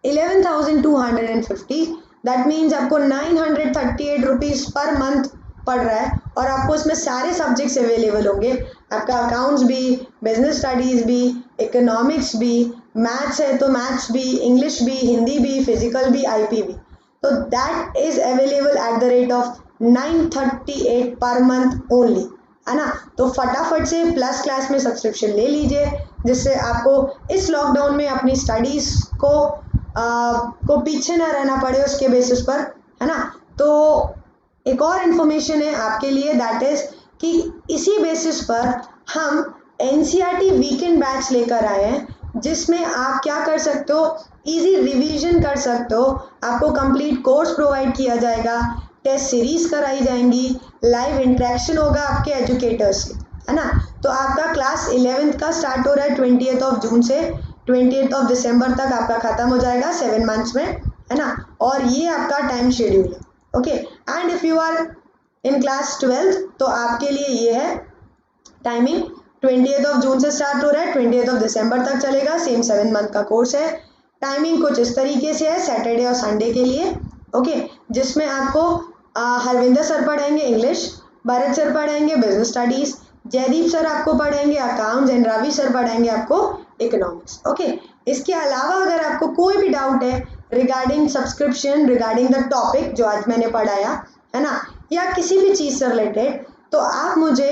11,250, दैट मीन्स आपको 938 रुपीज़ पर मंथ पड़ रहा है, और आपको इसमें सारे सब्जेक्ट्स अवेलेबल होंगे, आपका अकाउंट्स भी, बिजनेस स्टडीज़ भी, इकोनॉमिक्स भी, मैथ्स है तो मैथ्स भी, इंग्लिश भी, हिंदी भी, फिजिकल भी, आईपी भी, तो that is available at the rate of 938 per month only, है ना। तो फटाफट से प्लस क्लास में सब्सक्रिप्शन ले लीजिए, जिससे आपको इस लॉकडाउन में अपनी स्टडीज़ को पीछे ना रहना पड़े उसके बेसिस पर, है ना। तो एक और इन्फॉर्मेशन है आपके लिए, दैट इज़ कि इसी बेसिस पर हम एनसीईआरटी वीकेंड बैच लेकर आए हैं, जिसमें आप क्या कर सकते हो, इजी रिवीजन कर सकते हो, आपको कंप्लीट कोर्स प्रोवाइड किया जाएगा, टेस्ट सीरीज कराई जाएंगी, लाइव इंटरेक्शन होगा आपके एजुकेटर्स से, है ना। तो आपका क्लास 11th का स्टार्ट हो रहा है 20th जून से 20th दिसंबर तक आपका ख़त्म हो जाएगा 7 मंथ्स में, है ना, और ये आपका टाइम शेड्यूल है, okay. And if you are in class 12th तो आपके लिए ये है टाइमिंग, 20th जून से स्टार्ट हो रहा है, 20th दिसंबर तक चलेगा, सेम 7 मंथ का कोर्स है। टाइमिंग कुछ इस तरीके से है, सैटरडे और संडे के लिए, ओके, जिसमें आपको हरविंदर सर पढ़ाएंगे इंग्लिश, भरत सर पढ़ाएंगे बिजनेस स्टडीज़, जयदीप सर आपको पढ़ाएंगे अकाउंट्स, एंड रवि सर पढ़ाएंगे आपको इकोनॉमिक्स, ओके। इसके अलावा अगर आपको कोई भी डाउट है regarding subscription, regarding the topic जो आज मैंने पढ़ाया, है ना, या किसी भी चीज़ से रिलेटेड, तो आप मुझे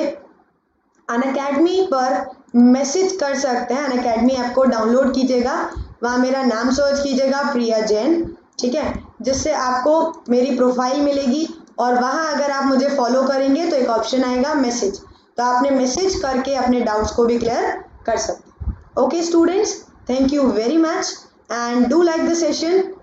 अनअकैडमी पर मैसेज कर सकते हैं। अनअकैडमी ऐप को डाउनलोड कीजिएगा, वहाँ मेरा नाम सर्च कीजिएगा प्रिया जैन, ठीक है, जिससे आपको मेरी प्रोफाइल मिलेगी, और वहाँ अगर आप मुझे फॉलो करेंगे तो एक ऑप्शन आएगा मैसेज, तो आपने मैसेज करके अपने डाउट्स को भी क्लियर कर सकते हैं। Okay students, thank you very much. and do like the session